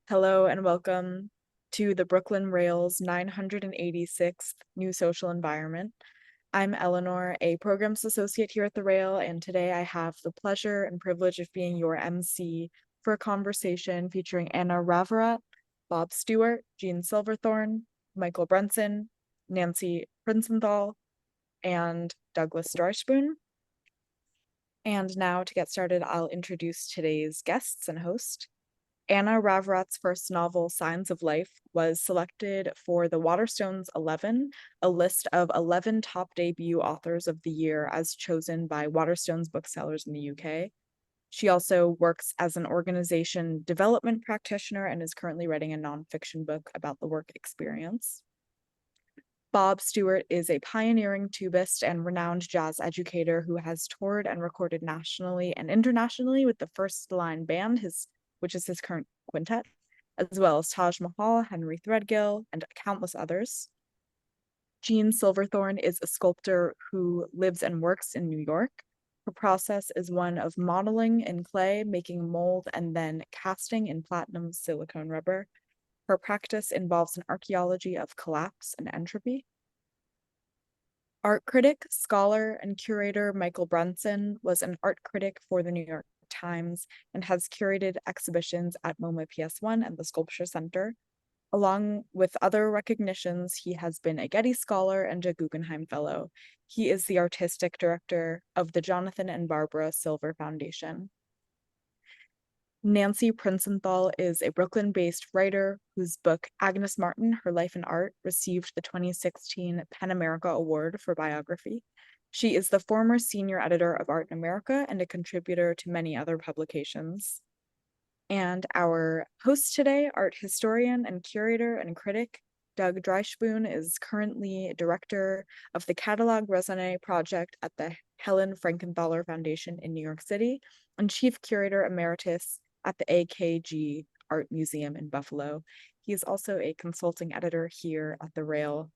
Hello and welcome to the Brooklyn Rail's 986th New Social Environment. I'm Eleanor, a programs associate here at the Rail, and today I have the pleasure and privilege of being your MC for a conversation featuring Anna Raverat, Bob Stewart, Jeanne Silverthorne, Michael Brenson, Nancy Princenthal, and Douglas Dreishpoon. And now to get started, I'll introduce today's guests and host. Anna Raverat's first novel, Signs of Life, was selected for the Waterstones 11, a list of 11 top debut authors of the year as chosen by Waterstones booksellers in the UK. She also works as an organization development practitioner and is currently writing a nonfiction book about the work experience. Bob Stewart is a pioneering tubist and renowned jazz educator who has toured and recorded nationally and internationally with the First Line Band, which is his current quintet, as well as Taj Mahal, Henry Threadgill, and countless others. Jeanne Silverthorne is a sculptor who lives and works in New York. Her process is one of modeling in clay, making mold, and then casting in platinum silicone rubber. Her practice involves an archaeology of collapse and entropy. Art critic, scholar, and curator Michael Brenson was an art critic for the New York Times and has curated exhibitions at MoMA PS1 and the Sculpture Center. Along with other recognitions, he has been a Getty Scholar and a Guggenheim Fellow. He is the artistic director of the Jonathan and Barbara Silver Foundation. Nancy Princenthal is a Brooklyn-based writer whose book, Agnes Martin, Her Life in Art, received the 2016 PEN America Award for biography. She is the former senior editor of Art in America and a contributor to many other publications. And our host today, art historian and curator and critic, Doug Dreishpoon, is currently director of the Catalog Raisonné project at the Helen Frankenthaler Foundation in New York City and chief curator emeritus at the AKG Art Museum in Buffalo. He is also a consulting editor here at the Rail.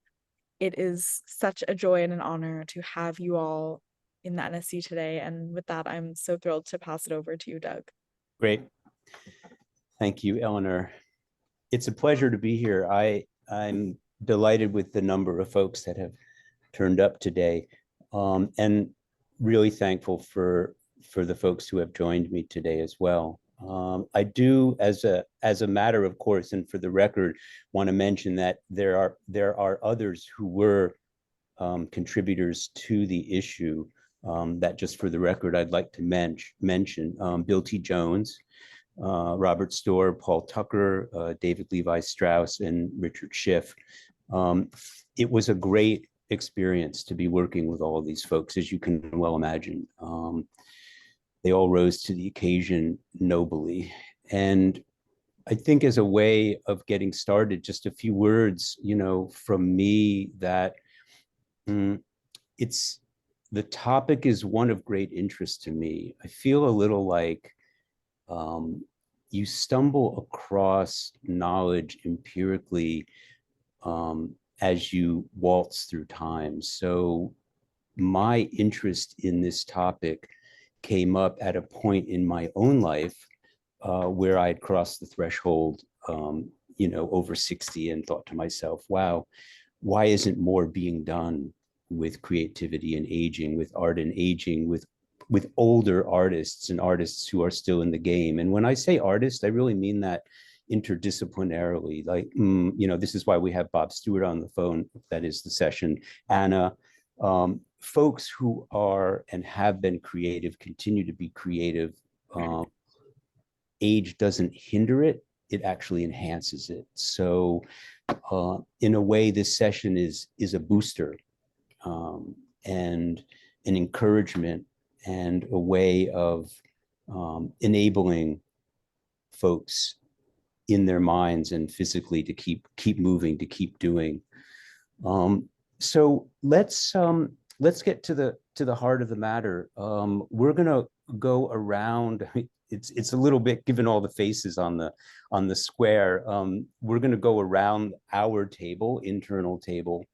It is such a joy and an honor to have you all in the NSE today. And with that, I'm so thrilled to pass it over to you, Doug. Great. Thank you, Eleanor. It's a pleasure to be here. I'm delighted with the number of folks that have turned up today, and really thankful for the folks who have joined me today as well. I do, as a matter of course, and for the record, want to mention that there are others who were contributors to the issue that, just for the record, I'd like to mention Bill T. Jones, Robert Storr, Paul Tucker, David Levi Straus, and Richard Schiff. It was a great experience to be working with all of these folks, as you can well imagine. They all rose to the occasion nobly. And I think, as a way of getting started, just a few words, from me, that the topic is one of great interest to me. I feel a little like you stumble across knowledge empirically as you waltz through time. So my interest in this topic came up at a point in my own life where I had crossed the threshold, over 60, and thought to myself, wow, why isn't more being done with creativity and aging, with art and aging, with older artists and artists who are still in the game? And when I say artist, I really mean that interdisciplinarily. Like, this is why we have Bob Stewart on the phone. That is the session. Anna, folks who are and have been creative, continue to be creative. Age doesn't hinder it, it actually enhances it. So in a way, this session is a booster and an encouragement and a way of enabling folks in their minds and physically to keep moving, to keep doing. So let's get to the heart of the matter. We're gonna go around. It's a little bit, given all the faces on the square. We're gonna go around our internal table.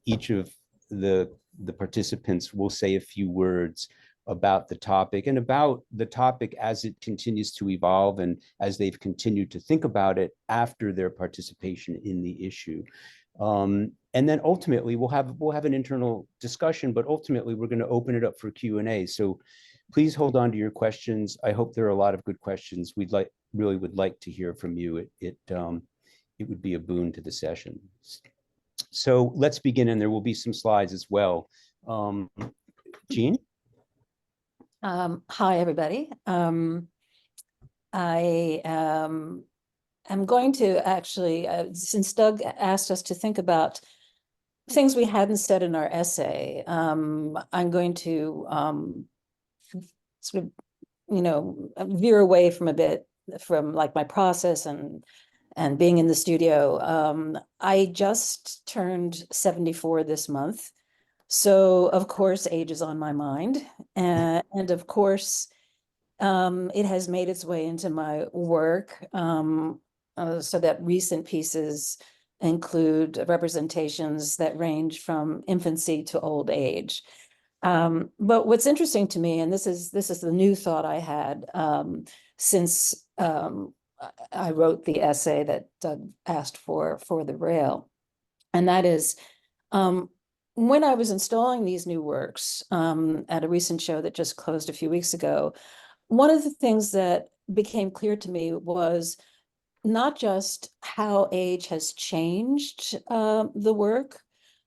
Each of the participants will say a few words about the topic and about the topic as it continues to evolve and as they've continued to think about it after their participation in the issue. And then ultimately we'll have an internal discussion, but ultimately we're going to open it up for Q&A. So please hold on to your questions. I hope there are a lot of good questions. We'd really would like to hear from you. It would be a boon to the session. So let's begin, and there will be some slides as well. Jeanne? Hi, everybody. I am going to actually, since Doug asked us to think about things we hadn't said in our essay, I'm going to sort of, veer away from a bit from like my process and being in the studio. I just turned 74 this month. So of course, age is on my mind. And of course, it has made its way into my work. So that recent pieces include representations that range from infancy to old age. But what's interesting to me, and this is the new thought I had since I wrote the essay that Doug asked for the Rail, and that is when I was installing these new works at a recent show that just closed a few weeks ago, one of the things that became clear to me was not just how age has changed the work,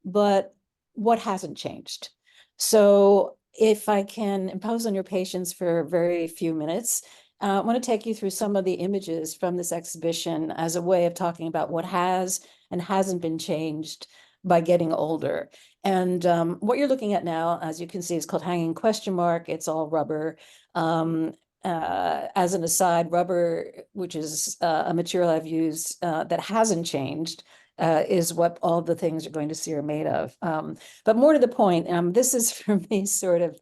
but what hasn't changed. So if I can impose on your patience for a very few minutes, I want to take you through some of the images from this exhibition as a way of talking about what has and hasn't been changed by getting older. And what you're looking at now, as you can see, is called Hanging Question Mark. It's all rubber. As an aside, rubber, which is a material I've used that hasn't changed, is what all the things you're going to see are made of. But more to the point, this is for me sort of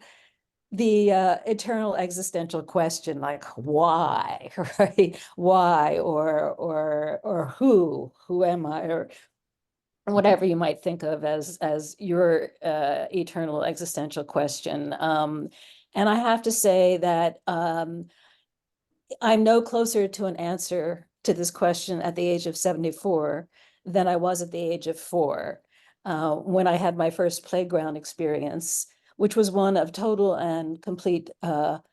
the eternal existential question, like why, right? Why, or who am I, or whatever you might think of as your eternal existential question. And I have to say that I'm no closer to an answer to this question at the age of 74 than I was at the age of 4, when I had my first playground experience, which was one of total and complete, but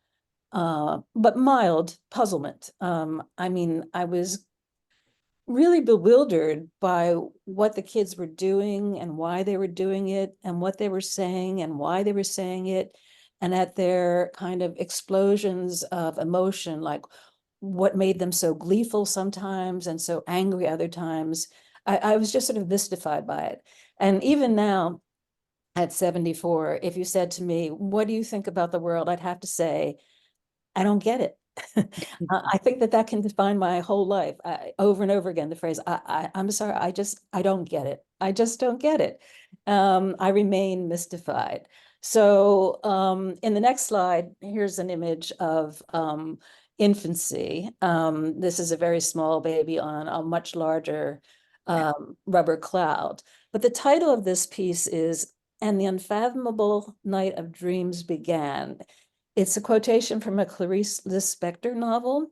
mild puzzlement. I mean, I was really bewildered by what the kids were doing and why they were doing it and what they were saying and why they were saying it, and at their kind of explosions of emotion, like what made them so gleeful sometimes and so angry other times. I was just sort of mystified by it. And even now at 74, if you said to me, what do you think about the world? I'd have to say, I don't get it. I think that can define my whole life, over and over again, the phrase, I'm sorry, I don't get it. I just don't get it. I remain mystified. So in the next slide, here's an image of infancy. This is a very small baby on a much larger rubber cloud. But the title of this piece is, "And the Unfathomable Night of Dreams Began." It's a quotation from a Clarice Lispector novel.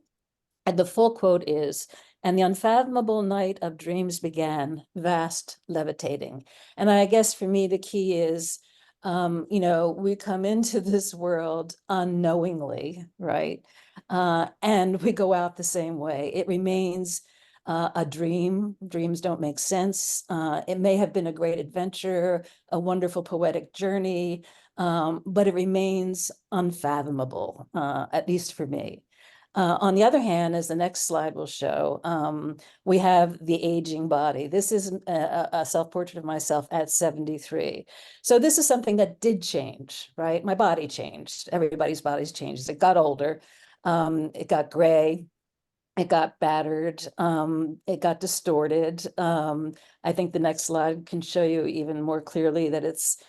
And the full quote is, "And the unfathomable night of dreams began, vast, levitating." And I guess for me, the key is, we come into this world unknowingly, right? And we go out the same way. It remains a dream. Dreams don't make sense. It may have been a great adventure, a wonderful poetic journey, but it remains unfathomable, at least for me. On the other hand, as the next slide will show, we have the aging body. This is a self-portrait of myself at 73. So this is something that did change, right? My body changed. Everybody's bodies changed. It got older. It got gray. It got battered. It got distorted. I think the next slide can show you even more clearly that it's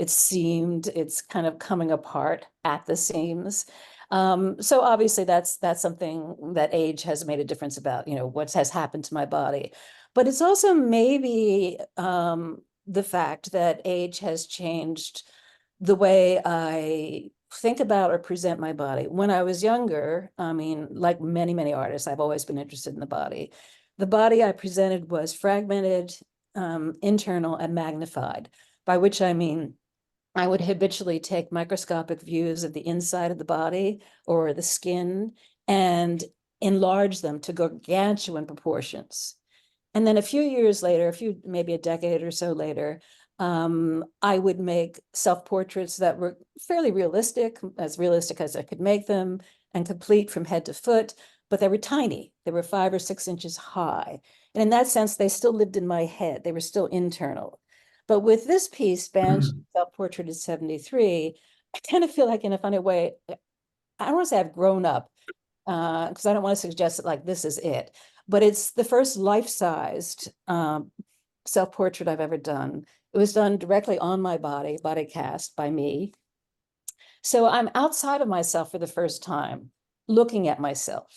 seamed. It's kind of coming apart at the seams. So obviously that's something that age has made a difference about, what has happened to my body. But it's also maybe the fact that age has changed the way I think about or present my body. When I was younger, I mean, like many, many artists, I've always been interested in the body. The body I presented was fragmented, internal, and magnified, by which I mean I would habitually take microscopic views of the inside of the body or the skin and enlarge them to gargantuan proportions. And then a few years later, maybe a decade or so later, I would make self-portraits that were fairly realistic as I could make them, and complete from head to foot, but they were tiny. They were 5 or 6 inches high. And in that sense, they still lived in my head. They were still internal. But with this piece, Banshee Self-Portrait at 73, I kind of feel like, in a funny way, I don't want to say I've grown up, because I don't want to suggest that like this is it, but it's the first life-sized self-portrait I've ever done. It was done directly on my body cast by me. So I'm outside of myself for the first time, looking at myself.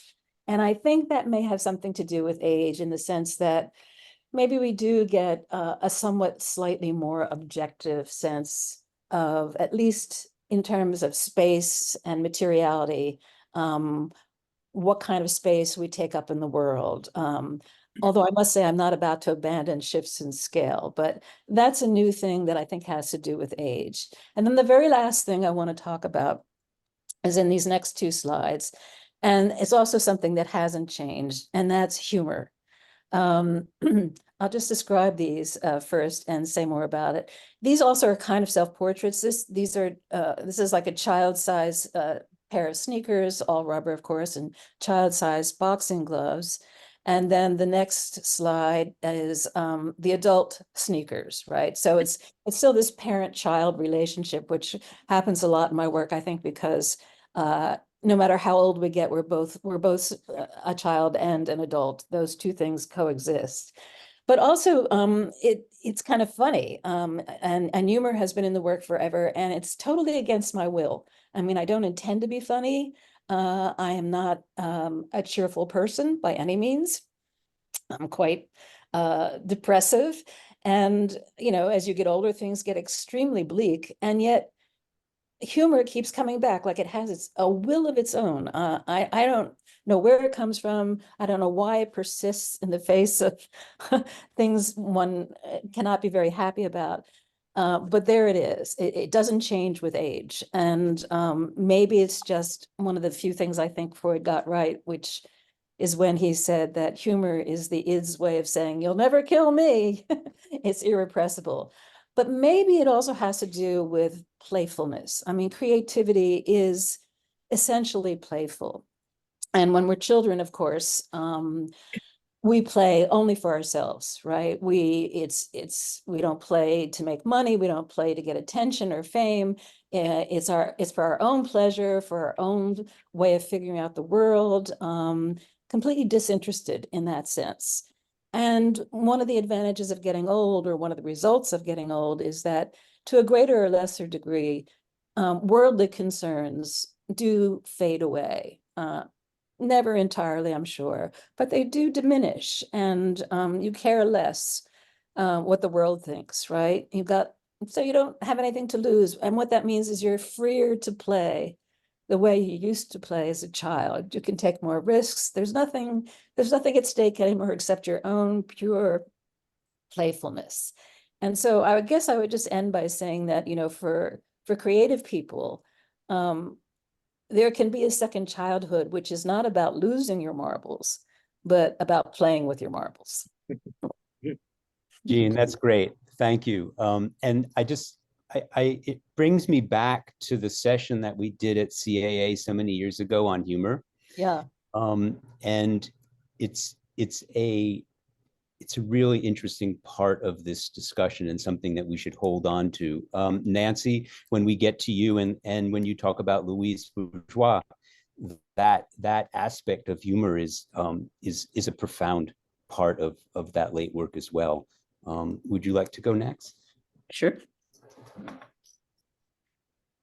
And I think that may have something to do with age, in the sense that maybe we do get a somewhat slightly more objective sense of, at least in terms of space and materiality, what kind of space we take up in the world. Although I must say I'm not about to abandon shifts in scale, but that's a new thing that I think has to do with age. And then the very last thing I want to talk about is in these next 2 slides. And it's also something that hasn't changed, and that's humor. I'll just describe these first and say more about it. These also are kind of self-portraits. This is like a child-size pair of sneakers, all rubber, of course, and child-sized boxing gloves. And then the next slide is the adult sneakers, right? So it's still this parent-child relationship, which happens a lot in my work, I think, because no matter how old we get, we're both a child and an adult. Those two things coexist. But also, it's kind of funny, and humor has been in the work forever, and it's totally against my will. I mean, I don't intend to be funny. I am not a cheerful person by any means. I'm quite depressive, and as you get older, things get extremely bleak, and yet humor keeps coming back, like it has a will of its own. I don't know where it comes from. I don't know why it persists in the face of things one cannot be very happy about. But there it is. It doesn't change with age. And maybe it's just one of the few things I think Freud got right, which is when he said that humor is the id's way of saying, you'll never kill me. It's irrepressible. But maybe it also has to do with playfulness. I mean, creativity is essentially playful. And when we're children, of course, we play only for ourselves, right? We don't play to make money. We don't play to get attention or fame. It's for our own pleasure, for our own way of figuring out the world, completely disinterested in that sense. And one of the advantages of getting old, or one of the results of getting old, is that to a greater or lesser degree, worldly concerns do fade away. Never entirely, I'm sure, but they do diminish, and you care less what the world thinks, right? So you don't have anything to lose. And what that means is you're freer to play the way you used to play as a child. You can take more risks. There's nothing at stake anymore except your own pure playfulness. And so I guess I would just end by saying that, for creative people, there can be a second childhood, which is not about losing your marbles, but about playing with your marbles. Jeanne, that's great. Thank you. And it brings me back to the session that we did at CAA so many years ago on humor. Yeah. And it's a really interesting part of this discussion, and something that we should hold on to. Nancy, when we get to you, and when you talk about Louise Bourgeois, that aspect of humor is a profound part of that late work as well. Would you like to go next? Sure.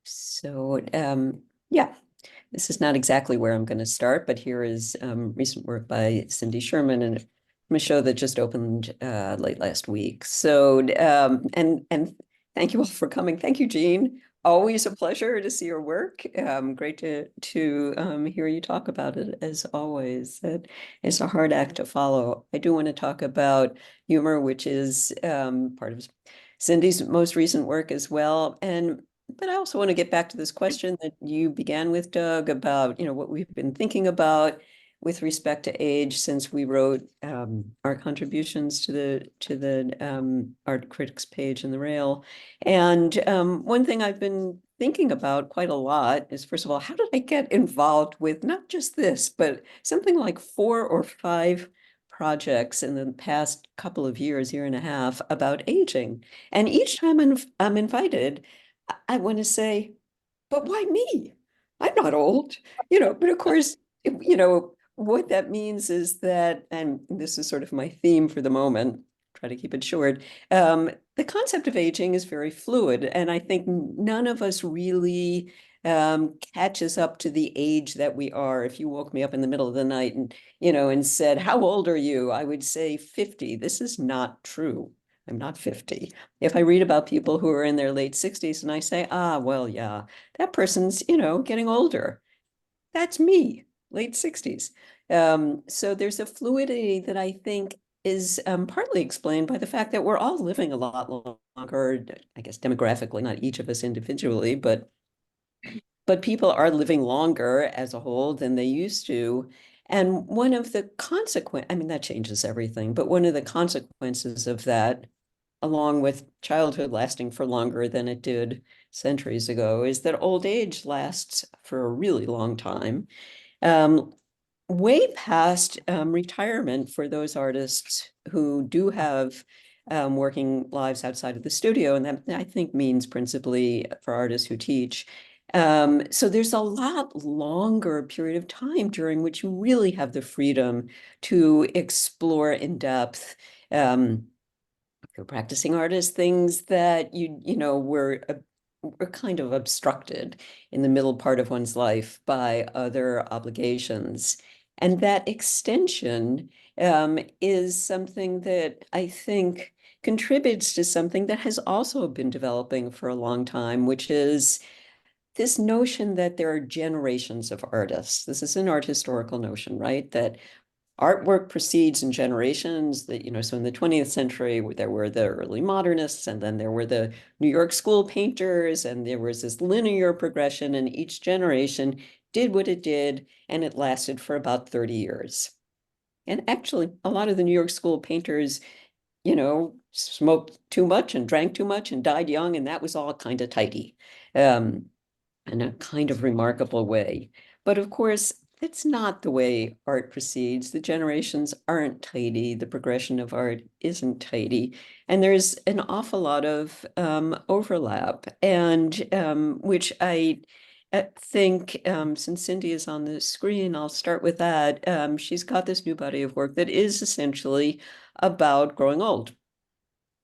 So, yeah, this is not exactly where I'm going to start, but here is recent work by Cindy Sherman, and from a show that just opened late last week. So, and thank you all for coming. Thank you, Jeanne. always a pleasure to see your work. Great to hear you talk about it as always. It's a hard act to follow. I do want to talk about humor, which is part of Cindy's most recent work as well. But I also want to get back to this question that you began with, Doug, about what we've been thinking about with respect to age since we wrote our contributions to the art critics page in the Rail. And one thing I've been thinking about quite a lot is, first of all, how did I get involved with not just this, but something like 4 or 5 projects in the past couple of years, year and a half, about aging. And each time I'm invited, I want to say, but why me? I'm not old, but of course, what that means is that, and this is sort of my theme for the moment, try to keep it short, the concept of aging is very fluid. And I think none of us really catches up to the age that we are. If you woke me up in the middle of the night and said, how old are you? I would say 50. This is not true. I'm not 50. If I read about people who are in their late 60s and I say, well, yeah, that person's, getting older. That's me, late 60s. So there's a fluidity that I think is partly explained by the fact that we're all living a lot longer, I guess demographically, not each of us individually, but people are living longer as a whole than they used to. And one of the that changes everything, but one of the consequences of that, along with childhood lasting for longer than it did centuries ago, is that old age lasts for a really long time, way past retirement for those artists who do have working lives outside of the studio. And that, I think, means principally for artists who teach. So there's a lot longer period of time during which you really have the freedom to explore in depth, for practicing artists, things that were kind of obstructed in the middle part of one's life by other obligations. And that extension is something that I think contributes to something that has also been developing for a long time, which is this notion that there are generations of artists. This is an art historical notion, right? That artwork proceeds in generations. That, so in the 20th century, there were the early modernists, and then there were the New York school painters, and there was this linear progression, and each generation did what it did, and it lasted for about 30 years. And actually, a lot of the New York school painters, smoked too much and drank too much and died young, and that was all kind of tidy, in a kind of remarkable way. But of course, it's not the way art proceeds. The generations aren't tidy. The progression of art isn't tidy. And there's an awful lot of overlap. And which I think, since Cindy is on the screen, I'll start with that. She's got this new body of work that is essentially about growing old.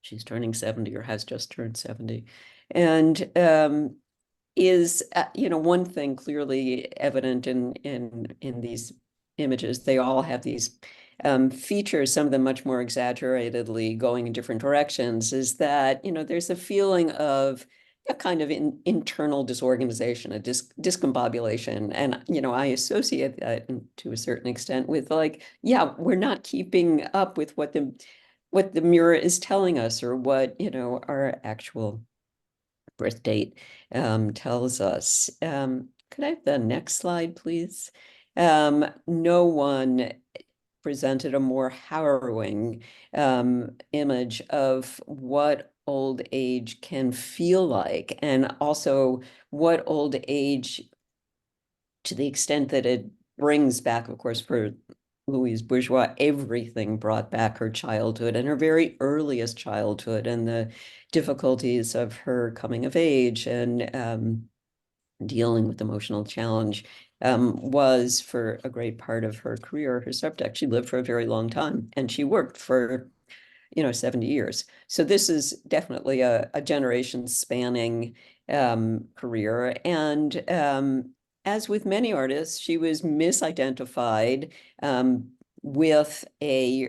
She's turning 70 or has just turned 70. And is one thing clearly evident in these images. They all have these features, some of them much more exaggeratedly going in different directions, is that there's a feeling of a kind of internal disorganization, a discombobulation. And I associate that to a certain extent with, like, yeah, we're not keeping up with what the mirror is telling us, or what our actual birth date tells us. Could I have the next slide, please? No one presented a more harrowing image of what old age can feel like, and also what old age, to the extent that it brings back, of course, for Louise Bourgeois, everything brought back her childhood and her very earliest childhood, and the difficulties of her coming of age and dealing with emotional challenge, was for a great part of her career her subject. She lived for a very long time, and she worked for 70 years. So this is definitely a generation spanning career. And as with many artists, she was misidentified with a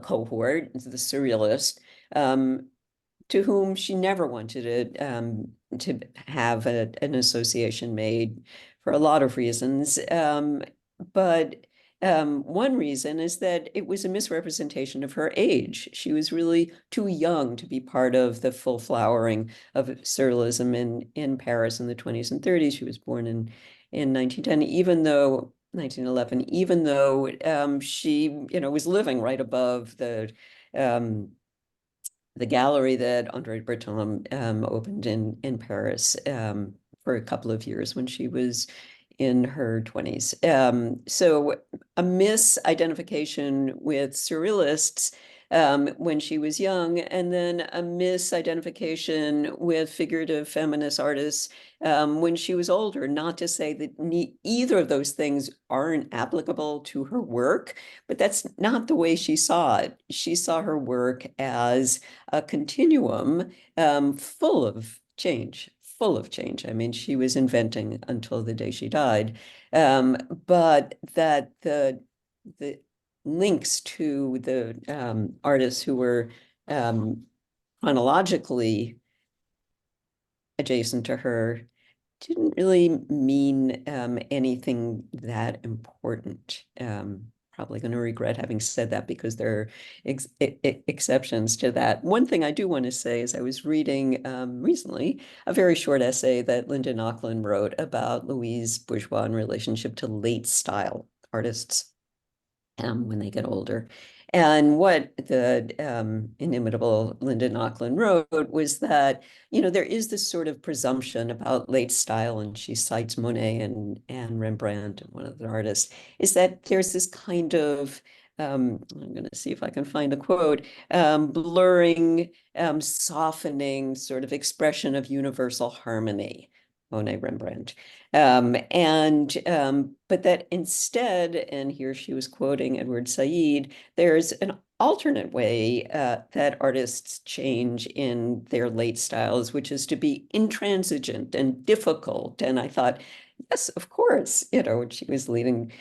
cohort, the surrealist, to whom she never wanted to to have an association made for a lot of reasons. But one reason is that it was a misrepresentation of her age. She was really too young to be part of the full flowering of surrealism in Paris in the 20s and 30s. She was born in 1910, even though 1911, even though she, was living right above the gallery that Andre Breton opened in Paris for a couple of years when she was in her 20s. So a misidentification with surrealists when she was young, and then a misidentification with figurative feminist artists when she was older. Not to say that either of those things aren't applicable to her work, but that's not the way she saw it. She saw her work as a continuum full of change. Full of change. I mean, she was inventing until the day she died, but that the links to the artists who were chronologically adjacent to her didn't really mean anything that important. Probably going to regret having said that because there are exceptions to that. One thing I do want to say is I was reading recently a very short essay that Linda Nochlin wrote about Louise Bourgeois in relationship to late style artists when they get older. And what the inimitable Linda Nochlin wrote was that, there is this sort of presumption about late style, and she cites Monet and Rembrandt and one of the artists, is that there's this kind of, I'm going to see if I can find the quote, blurring, softening sort of expression of universal harmony. Monet, Rembrandt. But that instead, and here she was quoting Edward Said, there's an alternate way that artists change in their late styles, which is to be intransigent and difficult. And I thought, yes, of course, what she was leading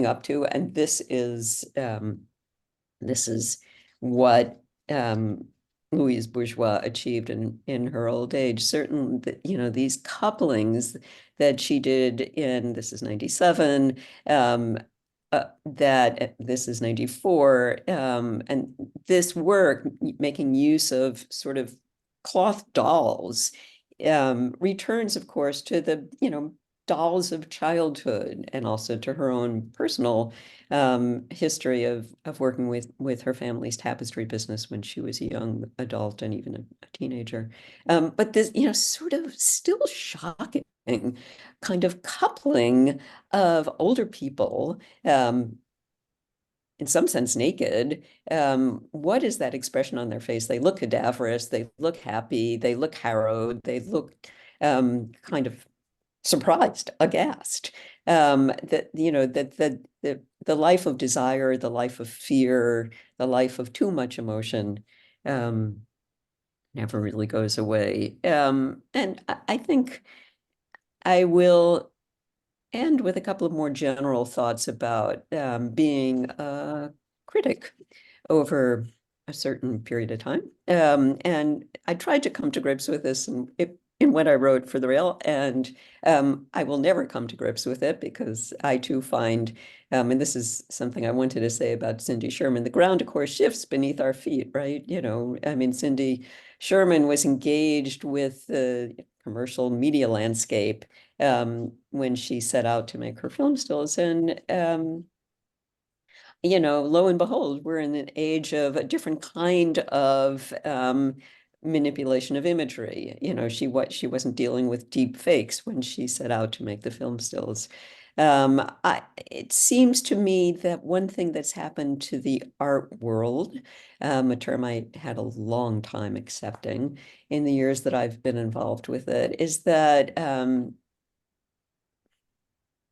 up to, and this is what Louise Bourgeois achieved in her old age. Certainly, these couplings that she did this is 97, that this is 94, and this work making use of sort of cloth dolls returns, of course, to the, dolls of childhood, and also to her own personal history of working with her family's tapestry business when she was a young adult and even a teenager. But this, sort of still shocking kind of coupling of older people, in some sense naked. What is that expression on their face? They look cadaverous, they look happy, they look harrowed, they look kind of surprised, aghast. That the life of desire, the life of fear, the life of too much emotion never really goes away. And I think I will end with a couple of more general thoughts about being a critic over a certain period of time. And I tried to come to grips with this in what I wrote for The Rail, and I will never come to grips with it because I too find, and this is something I wanted to say about Cindy Sherman, the ground, of course, shifts beneath our feet, right? I mean, Cindy Sherman was engaged with the commercial media landscape when she set out to make her film stills, and lo and behold, we're in an age of a different kind of manipulation of imagery. She wasn't dealing with deep fakes when she set out to make the film stills. It seems to me that one thing that's happened to the art world, a term I had a long time accepting in the years that I've been involved with it, is that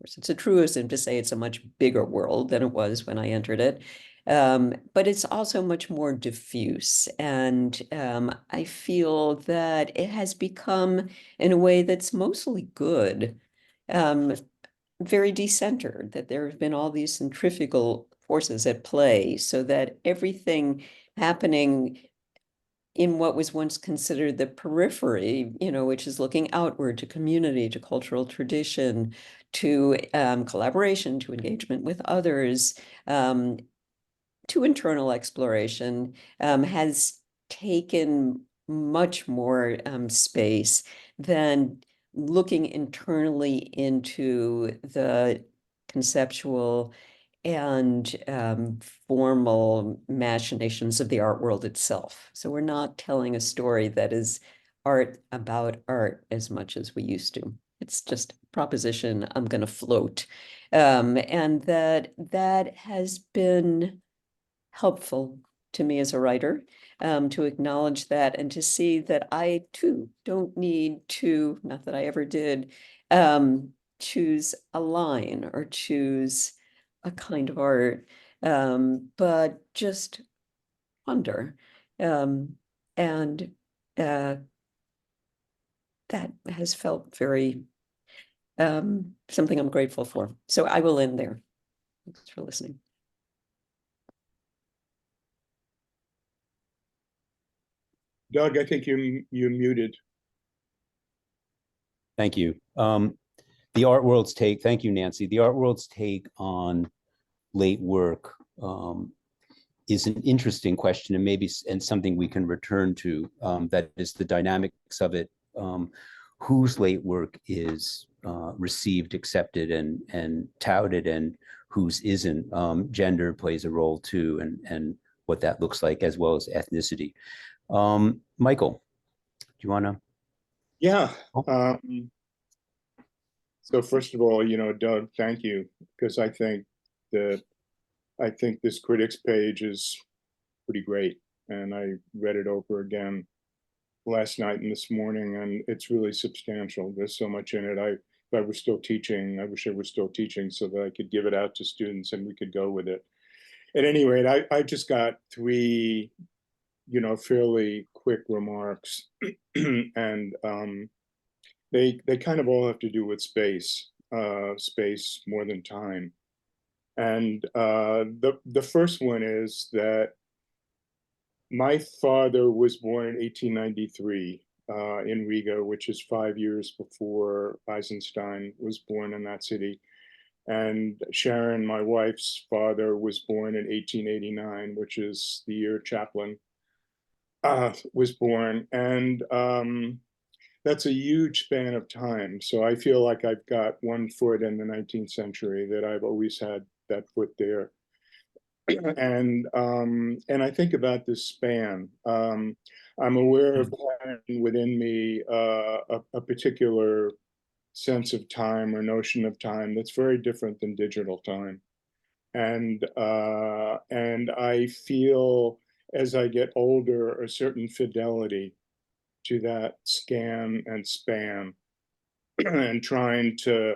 it's a truism to say it's a much bigger world than it was when I entered it. But it's also much more diffuse. And I feel that it has become, in a way that's mostly good, very decentered, that there have been all these centrifugal forces at play, so that everything happening in what was once considered the periphery, which is looking outward to community, to cultural tradition, to collaboration, to engagement with others, to internal exploration, has taken much more space than looking internally into the conceptual and formal machinations of the art world itself. So we're not telling a story that is art about art as much as we used to. It's just a proposition I'm going to float. And that has been helpful to me as a writer, to acknowledge that and to see that I too don't need to, not that I ever did, choose a line or choose a kind of art, but just wonder. And that has felt very something I'm grateful for. So I will end there. Thanks for listening. Doug, I think you're muted. Thank you. The art world's take, thank you, Nancy. The art world's take on late work is an interesting question, and maybe something we can return to. That is the dynamics of it. Whose late work is received, accepted, and touted, and whose isn't. Gender plays a role too, and what that looks like, as well as ethnicity. Michael, do you want to? Yeah. So first of all, Doug, thank you, because I think this critics page is pretty great, and I read it over again last night and this morning, and it's really substantial. There's so much in it. If I were still teaching, I wish I were still teaching so that I could give it out to students and we could go with it. At any rate, I just got three, fairly quick remarks, and they kind of all have to do with space more than time. And the first one is that my father was born in 1893 in Riga, which is 5 years before Eisenstein was born in that city. And Sharon, my wife's father, was born in 1889, which is the year Chaplin was born. And that's a huge span of time. So I feel like I've got 1 foot in the 19th century, that I've always had that foot there. And I think about this span. I'm aware of having within me a particular sense of time or notion of time that's very different than digital time. And I feel, as I get older, a certain fidelity to that scan and span, and trying to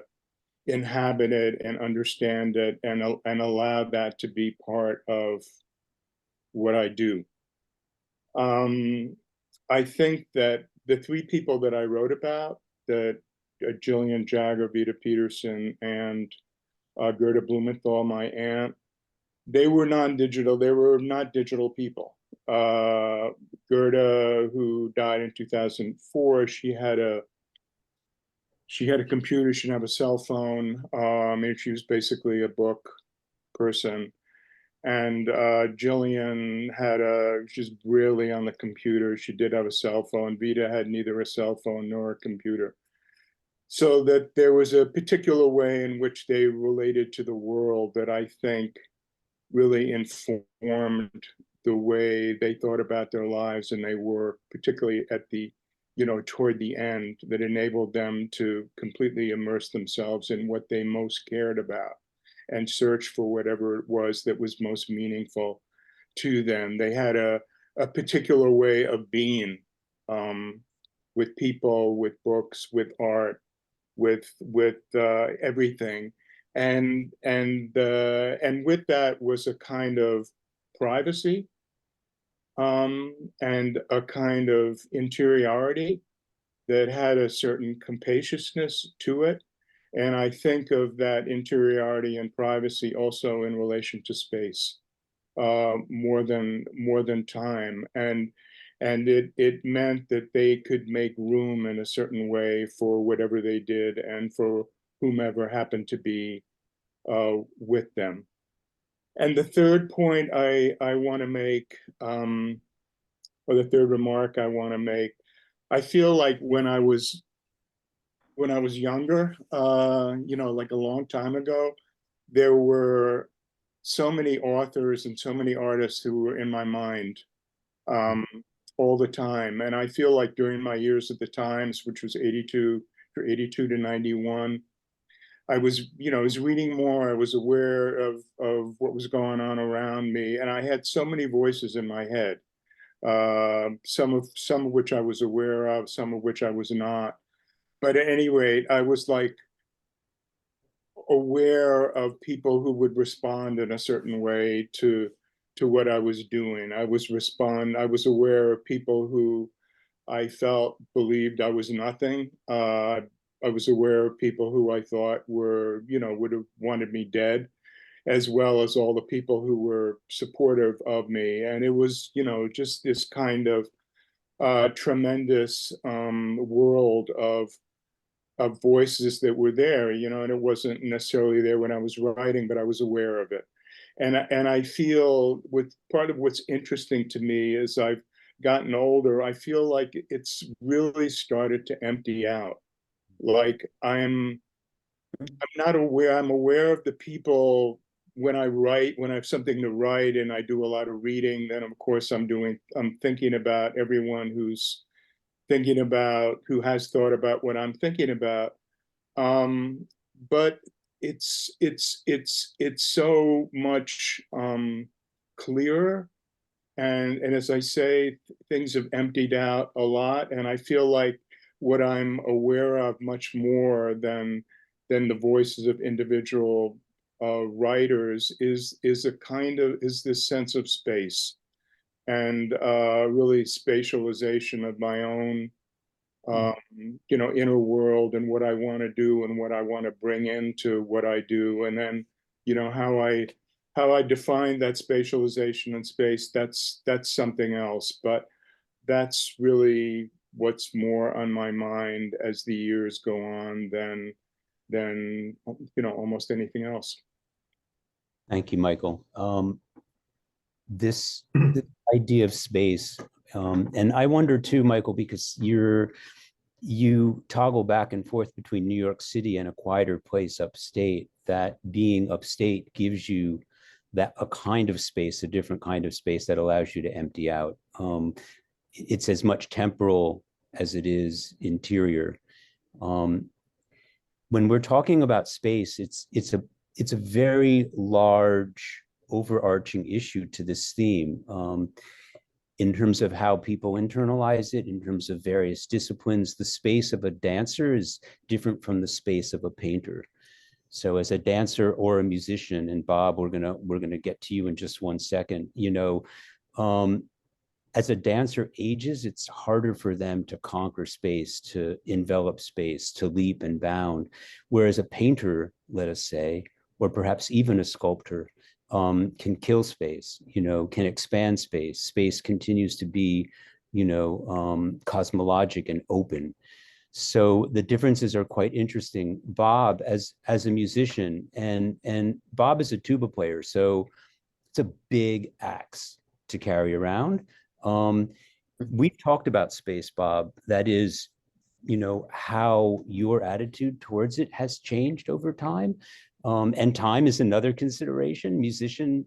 inhabit it and understand it, and allow that to be part of what I do. I think that the 3 people that I wrote about, that Jillian Jagger, Vita Peterson, and Gerda Blumenthal, my aunt, they were non-digital. They were not digital people. Gerda, who died in 2004, she had a computer. She didn't have a cell phone. She was basically a book person. And Jillian she's really on the computer. She did have a cell phone. Vita had neither a cell phone nor a computer. So that there was a particular way in which they related to the world that I think really informed the way they thought about their lives, and they were particularly at the, toward the end, that enabled them to completely immerse themselves in what they most cared about and search for whatever it was that was most meaningful to them. They had a particular way of being, with people, with books, with art, with everything. And with that was a kind of privacy, and a kind of interiority that had a certain capaciousness to it. And I think of that interiority and privacy also in relation to space, more than time. And And it meant that they could make room in a certain way for whatever they did and for whomever happened to be with them. And the third point I want to make, or the third remark I want to make, I feel like when I was younger, like a long time ago, there were so many authors and so many artists who were in my mind all the time. And I feel like during my years at the Times, which was 82 to 91, I was reading more. I was aware of what was going on around me, and I had so many voices in my head. Some of which I was aware of, some of which I was not. But at any rate, I was like aware of people who would respond in a certain way to what I was doing. I was aware of people who I felt believed I was nothing. I was aware of people who I thought were, would have wanted me dead, as well as all the people who were supportive of me. And it was, just this kind of tremendous world of voices that were there, and it wasn't necessarily there when I was writing, but I was aware of it. And I feel with part of what's interesting to me as I've gotten older, I feel like it's really started to empty out. Like I'm not aware, I'm aware of the people when I write, when I have something to write and I do a lot of reading, then of course I'm thinking about everyone who has thought about what I'm thinking about. But it's so much clearer, and as I say, things have emptied out a lot, and I feel like what I'm aware of much more than the voices of individual writers is this sense of space and really spatialization of my own inner world and what I want to do and what I want to bring into what I do. And then, how I define that spatialization and space, that's something else. But that's really what's more on my mind as the years go on than almost anything else. Thank you, Michael. This idea of space, and I wonder too, Michael, because you toggle back and forth between New York City and a quieter place upstate, that being upstate gives you that a kind of space, a different kind of space that allows you to empty out. It's as much temporal as it is interior. When we're talking about space, it's a very large overarching issue to this theme. In terms of how people internalize it, in terms of various disciplines, the space of a dancer is different from the space of a painter. So as a dancer or a musician, and Bob, we're gonna get to you in just one second, as a dancer ages, it's harder for them to conquer space, to envelop space, to leap and bound. Whereas a painter, let us say, or perhaps even a sculptor, can kill space, can expand space. Space continues to be, cosmologic and open. So the differences are quite interesting. Bob, as a musician, and Bob is a tuba player, so it's a big axe to carry around. We've talked about space, Bob. That is, how your attitude towards it has changed over time. And time is another consideration. Musician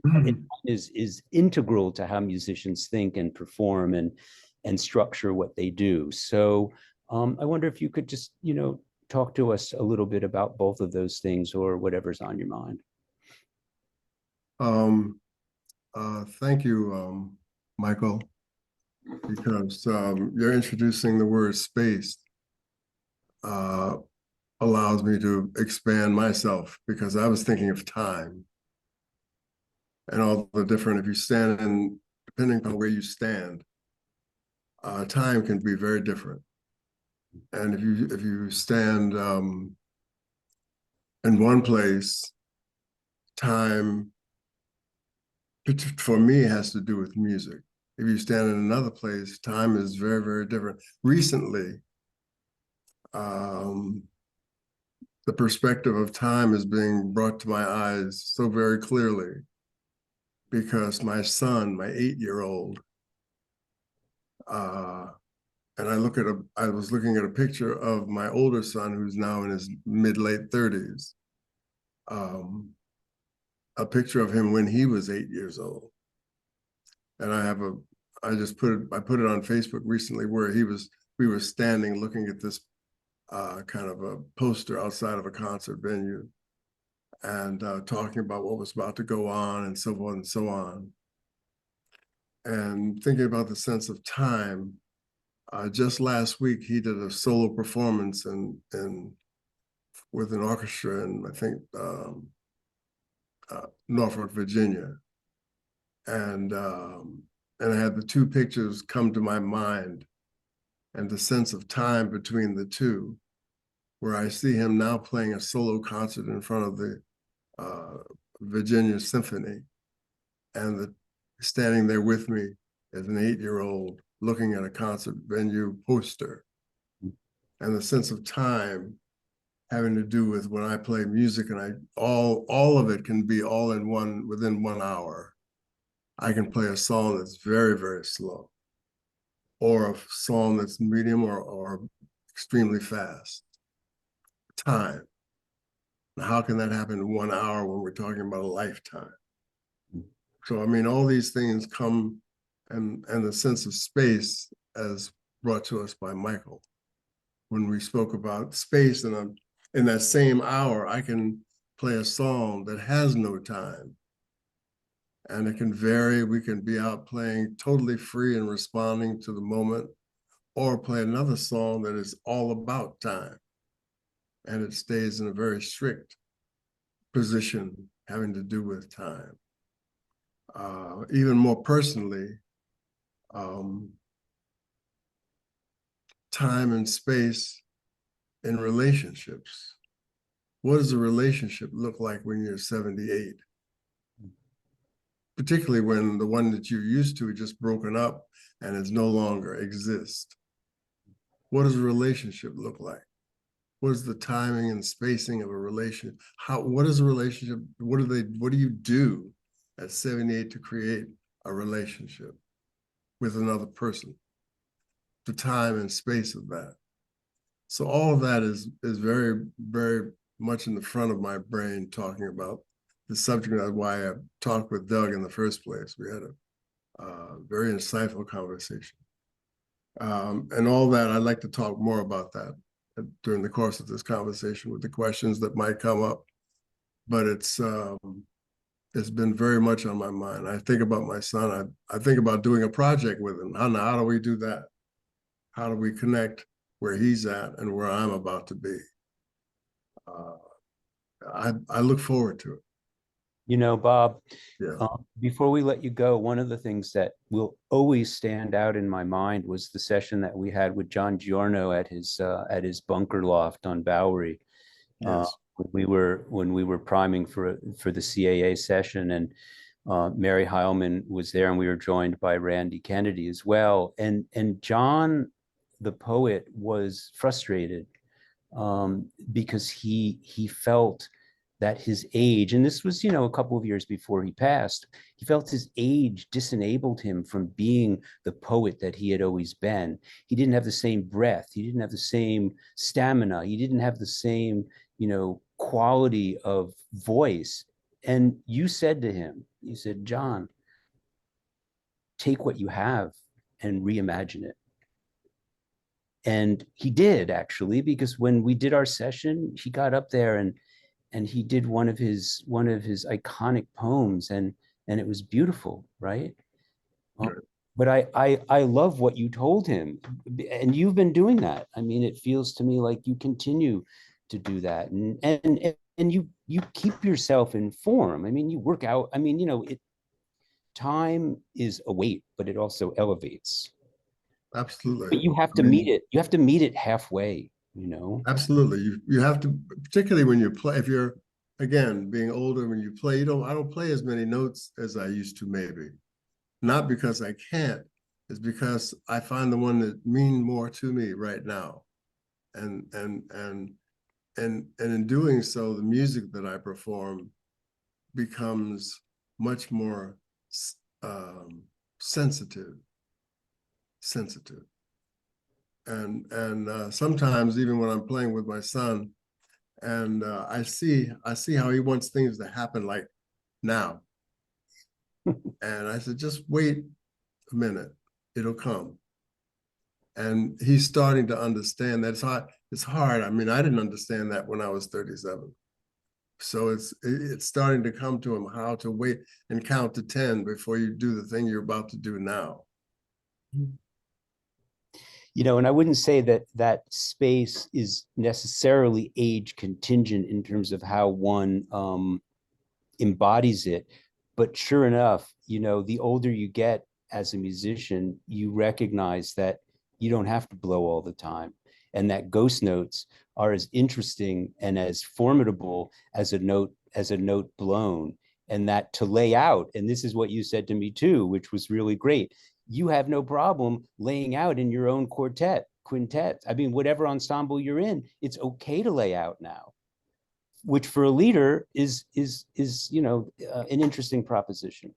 is integral to how musicians think and perform and structure what they do. So I wonder if you could just, talk to us a little bit about both of those things or whatever's on your mind. Thank you, Michael, because you're introducing the word space. Allows me to expand myself, because I was thinking of time and all the different, if you stand in, depending on where you stand, time can be very different. And if you stand in one place, time for me has to do with music. if you stand in another place, time is very, very different. Recently, the perspective of time is being brought to my eyes so very clearly because my son, my 8-year-old, and I was looking at a picture of my older son who's now in his mid-late 30s, a picture of him when he was 8 years old. And I put it on Facebook recently where we were standing looking at this kind of a poster outside of a concert venue and talking about what was about to go on and so forth and so on. And thinking about the sense of time, just last week, he did a solo performance with an orchestra in, I think, Norfolk, Virginia. And I had the two pictures come to my mind and the sense of time between the two, where I see him now playing a solo concert in front of the Virginia Symphony, and standing there with me as an 8-year-old looking at a concert venue poster, and the sense of time having to do with when I play music, and all of it can be all in within 1 hour. I can play a song that's very, very slow, or a song that's medium or extremely fast. Time. How can that happen in 1 hour when we're talking about a lifetime? So, I mean, all these things come, and the sense of space as brought to us by Michael. When we spoke about space, and in that same hour, I can play a song that has no time. And it can vary. We can be out playing totally free and responding to the moment, or play another song that is all about time. And it stays in a very strict position having to do with time. Even more personally, time and space in relationships. What does a relationship look like when you're 78? Particularly when the one that you're used to is just broken up and is no longer exist. What does a relationship look like? What is the timing and spacing of a relationship? What is a relationship? What do you do at 78 to create a relationship with another person? The time and space of that. So all of that is very, very much in the front of my brain, talking about the subject. That's why I talked with Doug in the first place. We had a very insightful conversation. And all that, I'd like to talk more about that during the course of this conversation with the questions that might come up. But it's been very much on my mind. I think about my son. I think about doing a project with him. How do we do that? How do we connect where he's at and where I'm about to be? I look forward to it. You know, Bob, Yeah. before we let you go, one of the things that will always stand out in my mind was the session that we had with John Giorno at his bunker loft on Bowery. Yes. When we were priming for the CAA session, and Mary Heilman was there, and we were joined by Randy Kennedy as well. And John, the poet, was frustrated because he felt that his age, and this was, a couple of years before he passed, he felt his age disenabled him from being the poet that he had always been. He didn't have the same breath. He didn't have the same stamina. He didn't have the same, quality of voice. And you said to him, you said, John, take what you have and reimagine it. And he did, actually, because when we did our session, he got up there and he did one of his iconic poems, and it was beautiful, right? But I love what you told him, and you've been doing that. I mean, it feels to me like you continue to do that, and you keep yourself in form. I mean, you work out. I mean, time is a weight, but it also elevates. Absolutely. But you have to meet it. You have to meet it halfway. Absolutely. You have to, particularly when you play. If you're, again, being older, when you play, I don't play as many notes as I used to, maybe. not because I can't, it's because I find the one that mean more to me right now. And in doing so, the music that I perform becomes much more sensitive. And sometimes even when I'm playing with my son, and I see how he wants things to happen like now. And I said, just wait a minute, it'll come. And he's starting to understand that it's hard. I mean, I didn't understand that when I was 37. So it's starting to come to him how to wait and count to 10 before you do the thing you're about to do now. You know, and I wouldn't say that that space is necessarily age contingent in terms of how one embodies it. But sure enough, you know, the older you get as a musician, you recognize that you don't have to blow all the time, and that ghost notes are as interesting and as formidable as a note blown. And that to lay out, and this is what you said to me too, which was really great. You have no problem laying out in your own quintet. I mean, whatever ensemble you're in, it's okay to lay out now, which for a leader is you know, an interesting proposition.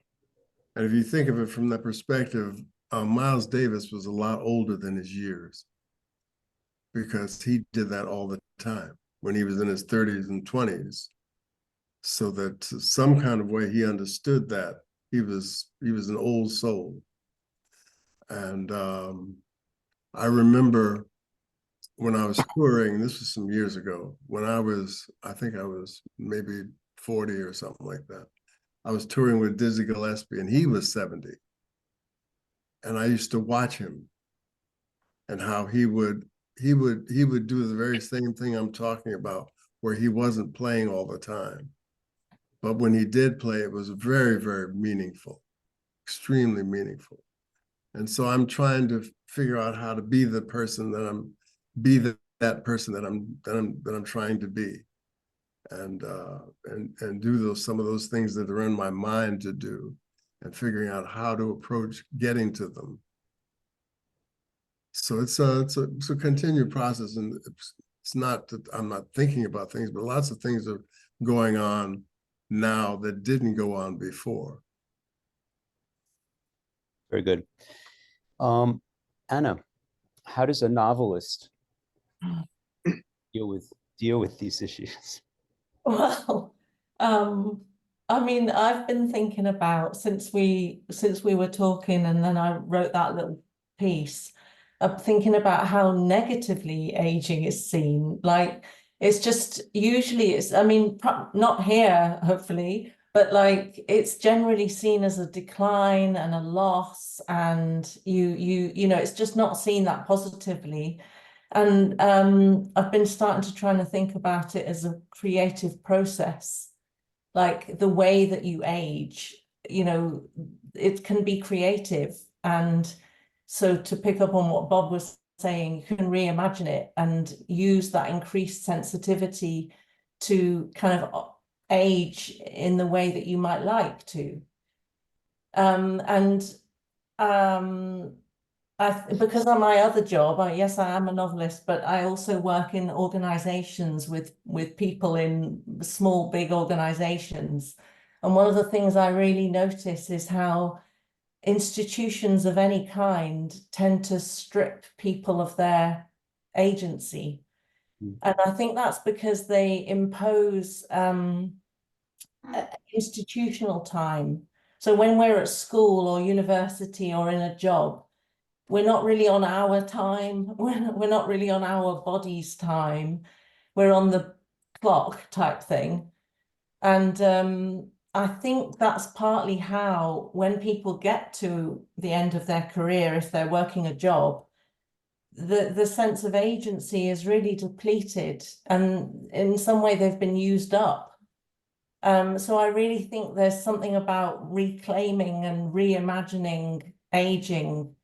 And if you think of it from that perspective, Miles Davis was a lot older than his years, because he did that all the time when he was in his 30s and 20s. So that some kind of way he understood that he was an old soul. And I remember when I was touring, this was some years ago, when I think I was maybe 40 or something like that. I was touring with Dizzy Gillespie, and he was 70. And I used to watch him and how he would do the very same thing I'm talking about, where he wasn't playing all the time. But when he did play, it was very, very meaningful, extremely meaningful. And so I'm trying to figure out how to be the person that that person that I'm trying to be, and do some of those things that are in my mind to do, and figuring out how to approach getting to them. So it's a continued process, and it's not that I'm not thinking about things, but lots of things are going on now that didn't go on before. Very good. Anna, how does a novelist deal with these issues? Well, I mean, I've been thinking about since we were talking, and then I wrote that little piece of thinking about how negatively aging is seen. Like, it's just usually I mean, not here, hopefully, but like it's generally seen as a decline and a loss, and you know, it's just not seen that positively. And I've been starting to try and think about it as a creative process, like the way that you age, you know, it can be creative. And so to pick up on what Bob was saying, you can reimagine it and use that increased sensitivity to kind of age in the way that you might like to. Because of my other job, yes, I am a novelist, but I also work in organizations with people in small, big organizations. And one of the things I really notice is how institutions of any kind tend to strip people of their agency. And I think that's because they impose institutional time. So when we're at school or university or in a job, we're not really on our time. We're not really on our body's time. We're on the clock type thing. And I think that's partly how, when people get to the end of their career, if they're working a job, the sense of agency is really depleted, and in some way they've been used up. So I really think there's something about reclaiming and reimagining aging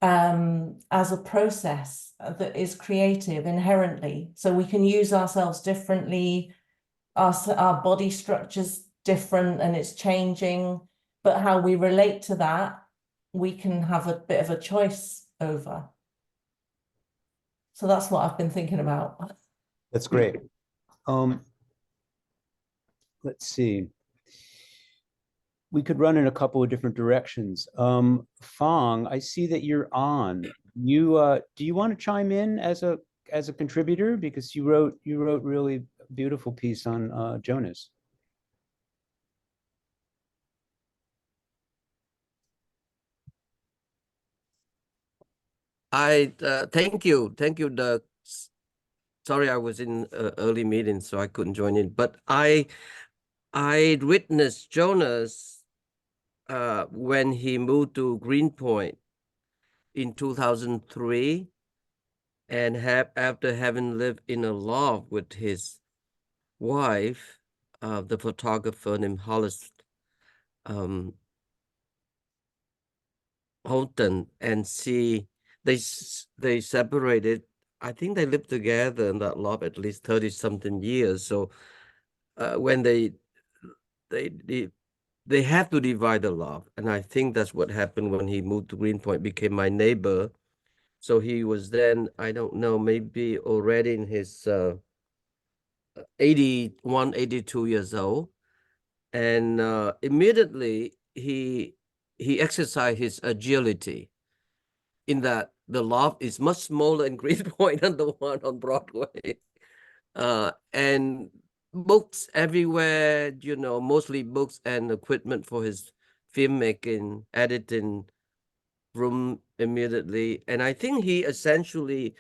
as a process that is creative inherently. So we can use ourselves differently, our body structure's different and it's changing, but how we relate to that we can have a bit of a choice over. So that's what I've been thinking about. That's great. Let's see. We could run in a couple of different directions. Fong, I see that you're on. Do you want to chime in as a contributor, because you wrote really beautiful piece on Jonas. Thank you, Doug. Sorry, I was in early meeting, so I couldn't join in. But I witnessed Jonas when he moved to Greenpoint in 2003, and after having lived in a loft with his wife, the photographer named Hollis Holton, and they separated. I think they lived together in that loft at least 30-something years. So when they have to divide the loft, and I think that's what happened when he moved to Greenpoint, became my neighbor. So he was then, I don't know, maybe already in his 81, 82 years old. And immediately he exercised his agility, in that the loft is much smaller in Greenpoint than the one on Broadway. And books everywhere, mostly books and equipment for his filmmaking, editing room immediately. And I think he essentially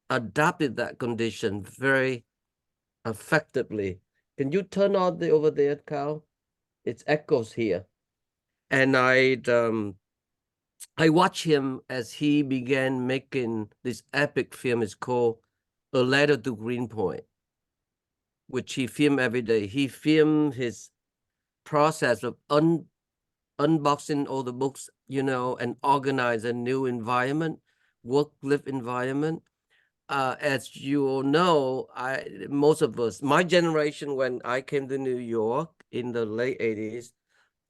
adapted that condition very effectively. Can you turn on the over there, Carl? It's echoes here. And I watched him as he began making this epic film. It's called A Letter to Greenpoint, which he filmed every day. He filmed his process of unboxing all the books, and organize a new environment, work-live environment. As you all know, most of us, my generation, when I came to New York in the late 80s,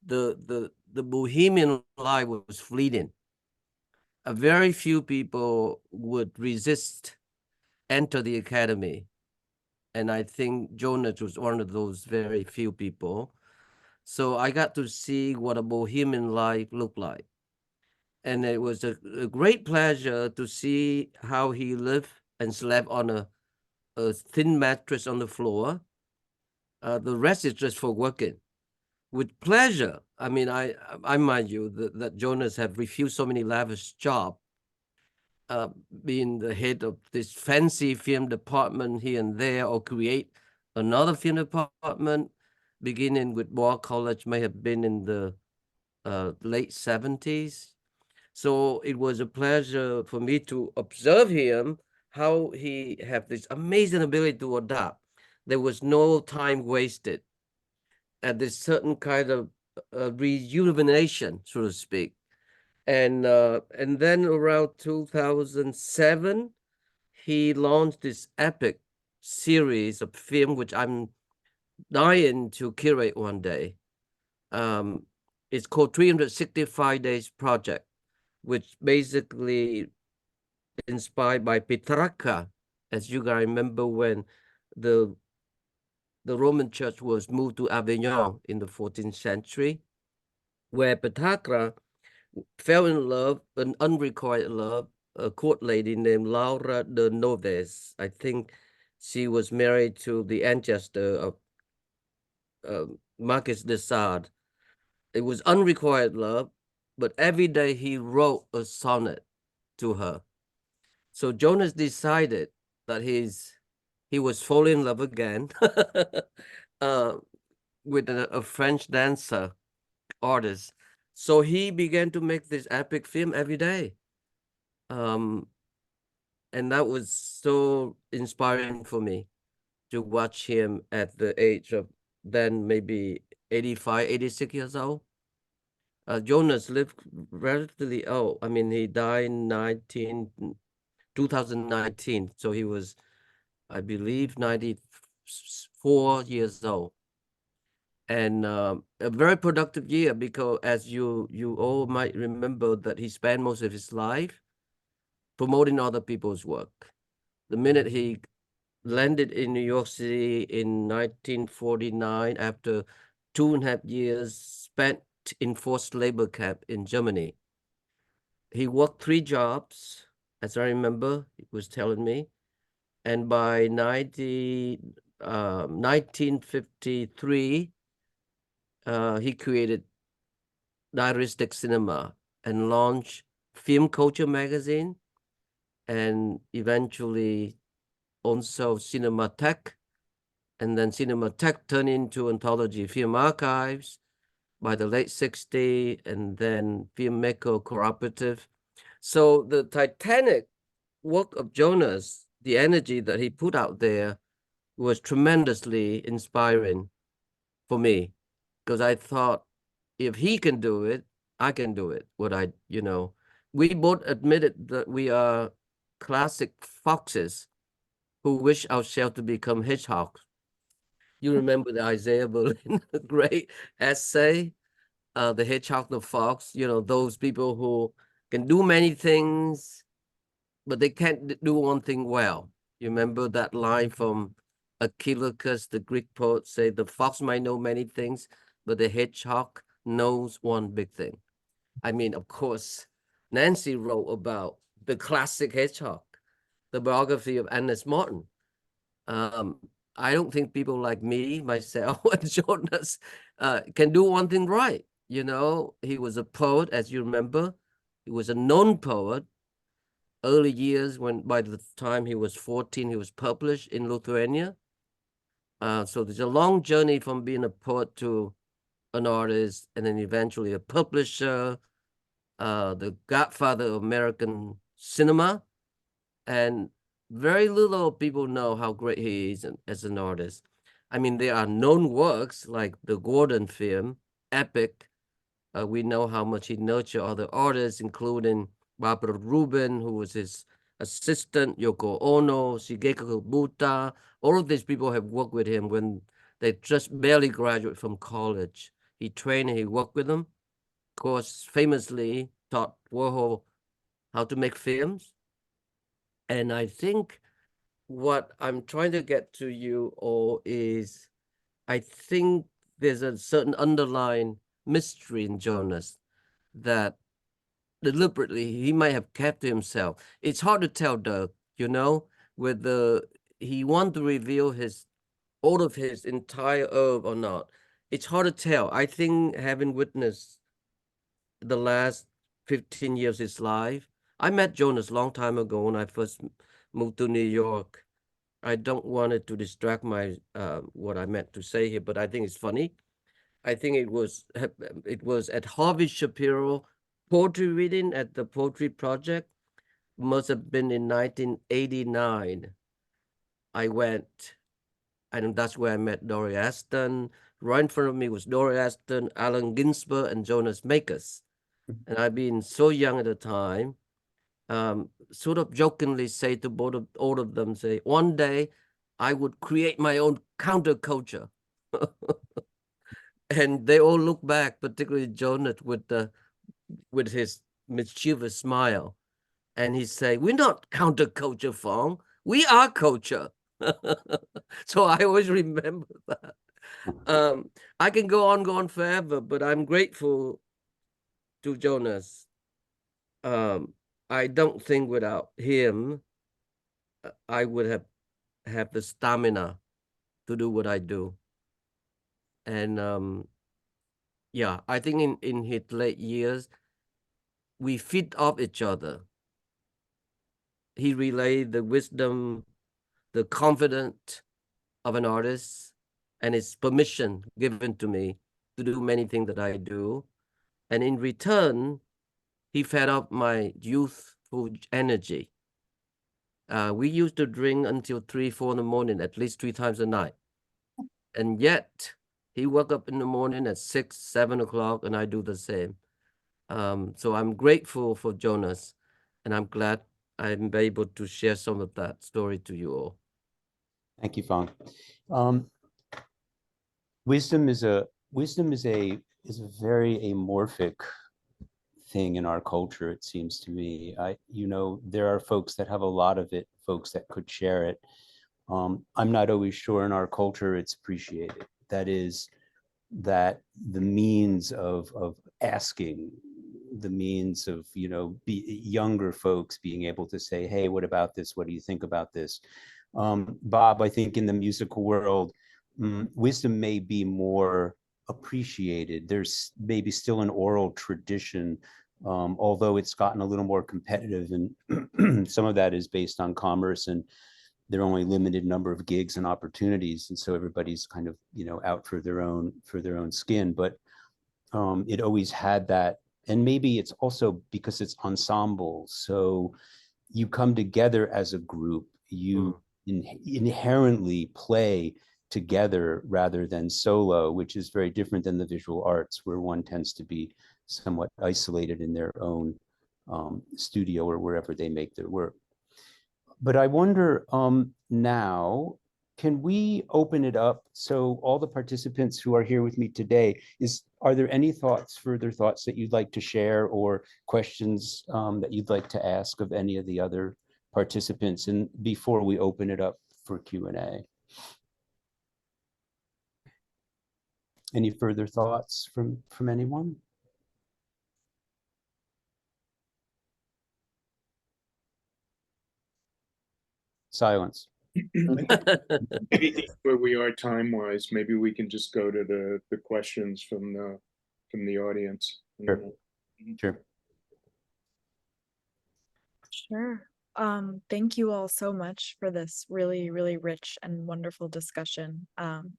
the bohemian life was fleeting. A very few people would resist enter the academy. And I think Jonas was one of those very few people. So I got to see what a bohemian life looked like. And it was a great pleasure to see how he lived and slept on a thin mattress on the floor. The rest is just for working. With pleasure. I mean, I mind you that Jonas have refused so many lavish jobs, being the head of this fancy film department here and there, or create another film department, beginning with War College, may have been in the late 70s. So it was a pleasure for me to observe him, how he have this amazing ability to adapt. There was no time wasted, and there's certain kind of rejuvenation, so to speak. And then around 2007, he launched this epic series of film, which I'm dying to curate one day. It's called 365 Days Project, which basically inspired by Petrarca, as you guys remember, when the Roman Church was moved to Avignon in the 14th century, where Petrarca fell in love, an unrequited love, a court lady named Laura de Noves. I think she was married to the ancestor of Marquis de Sade. It was unrequited love, but every day he wrote a sonnet to her. So Jonas decided that he was falling in love again with a French dancer artist. So he began to make this epic film every day. And that was so inspiring for me to watch him at the age of then maybe 85, 86 years old. Jonas lived relatively old. I mean, he died in 2019. So he was, I believe, 94 years old. And a very productive year, because as you all might remember, that he spent most of his life promoting other people's work. The minute he landed in New York City in 1949, after 2.5 years spent in forced labor camp in Germany, he worked 3 jobs, as I remember, he was telling me. And by 1953, he created Diaristic Cinema and launched Film Culture magazine, and eventually also Cinematheque, and then Cinematheque turned into Anthology Film Archives by the late 60s, and then Filmmaker Cooperative. So the titanic work of Jonas, the energy that he put out there, was tremendously inspiring for me, because I thought, if he can do it, I can do it. We both admitted that we are classic foxes who wish ourselves to become hedgehogs. You remember the Isaiah Berlin great essay, The Hedgehog, the Fox, those people who can do many things, but they can't do one thing well. You remember that line from Achilles, the Greek poet, say, the fox might know many things, but the hedgehog knows one big thing. I mean, of course, Nancy wrote about the classic hedgehog, the biography of Ernest Martin. I don't think people like me, myself, and Jonas can do one thing right. He was a poet, as you remember. He was a known poet. Early years, when by the time he was 14, he was published in Lithuania. So there's a long journey from being a poet to an artist, and then eventually a publisher, the godfather of American cinema. And very little people know how great he is as an artist. I mean, there are known works like the Gordon film, epic. We know how much he nurtured other artists, including Barbara Rubin, who was his assistant, Yoko Ono, Shigeko Buta. All of these people have worked with him when they just barely graduated from college. He trained and he worked with them. Of course, famously taught Warhol how to make films. And I think what I'm trying to get to you all is, I think there's a certain underlying mystery in Jonas that deliberately he might have kept to himself. It's hard to tell, Doug, whether he wanted to reveal all of his entire herb or not. It's hard to tell. I think, having witnessed the last 15 years of his life, I met Jonas a long time ago when I first moved to New York. I don't want it to distract my what I meant to say here, but I think it's funny. I think it was at Harvey Shapiro poetry reading at the Poetry Project. Must have been in 1989. I went, and that's where I met Dory Aston. Right in front of me was Dory Aston, Allen Ginsberg, and Jonas Mekas. And I've been so young at the time, sort of jokingly say to all of them, say, one day I would create my own counterculture. And they all look back, particularly Jonas with his mischievous smile. And he say, we're not counterculture, Fong. We are culture. So I always remember that. I can go on forever, but I'm grateful to Jonas. I don't think without him, I would have the stamina to do what I do. And yeah, I think in his late years, we feed off each other. He relayed the wisdom, the confidence of an artist, and his permission given to me to do many things that I do. And in return, he fed up my youthful energy. We used to drink until 3, 4 in the morning, at least 3 times a night. And yet he woke up in the morning at 6, 7 o'clock, and I do the same. So I'm grateful for Jonas, and I'm glad I'm able to share some of that story to you all. Thank you, Fong. Wisdom is a wisdom is a very amorphic thing in our culture, it seems to me. There are folks that have a lot of it, folks that could share it. I'm not always sure in our culture it's appreciated. That is, that the means of asking, the means of, younger folks being able to say, hey, what about this? What do you think about this? Bob, I think in the musical world, wisdom may be more appreciated. There's maybe still an oral tradition, although it's gotten a little more competitive, and some of that is based on commerce, and there are only limited number of gigs and opportunities, and so everybody's kind of out for their own skin. But it always had that, and maybe it's also because it's ensemble, so you come together as a group, you inherently play together rather than solo, which is very different than the visual arts, where one tends to be somewhat isolated in their own studio or wherever they make their work. But I wonder now, can we open it up so all the participants who are here with me today, are there any further thoughts that you'd like to share, or questions that you'd like to ask of any of the other participants, and before we open it up for Q&A? Any further thoughts from anyone? Silence. Maybe where we are time-wise, maybe we can just go to the questions from the audience. Sure. Sure. Sure. Thank you all so much for this really, really rich and wonderful discussion.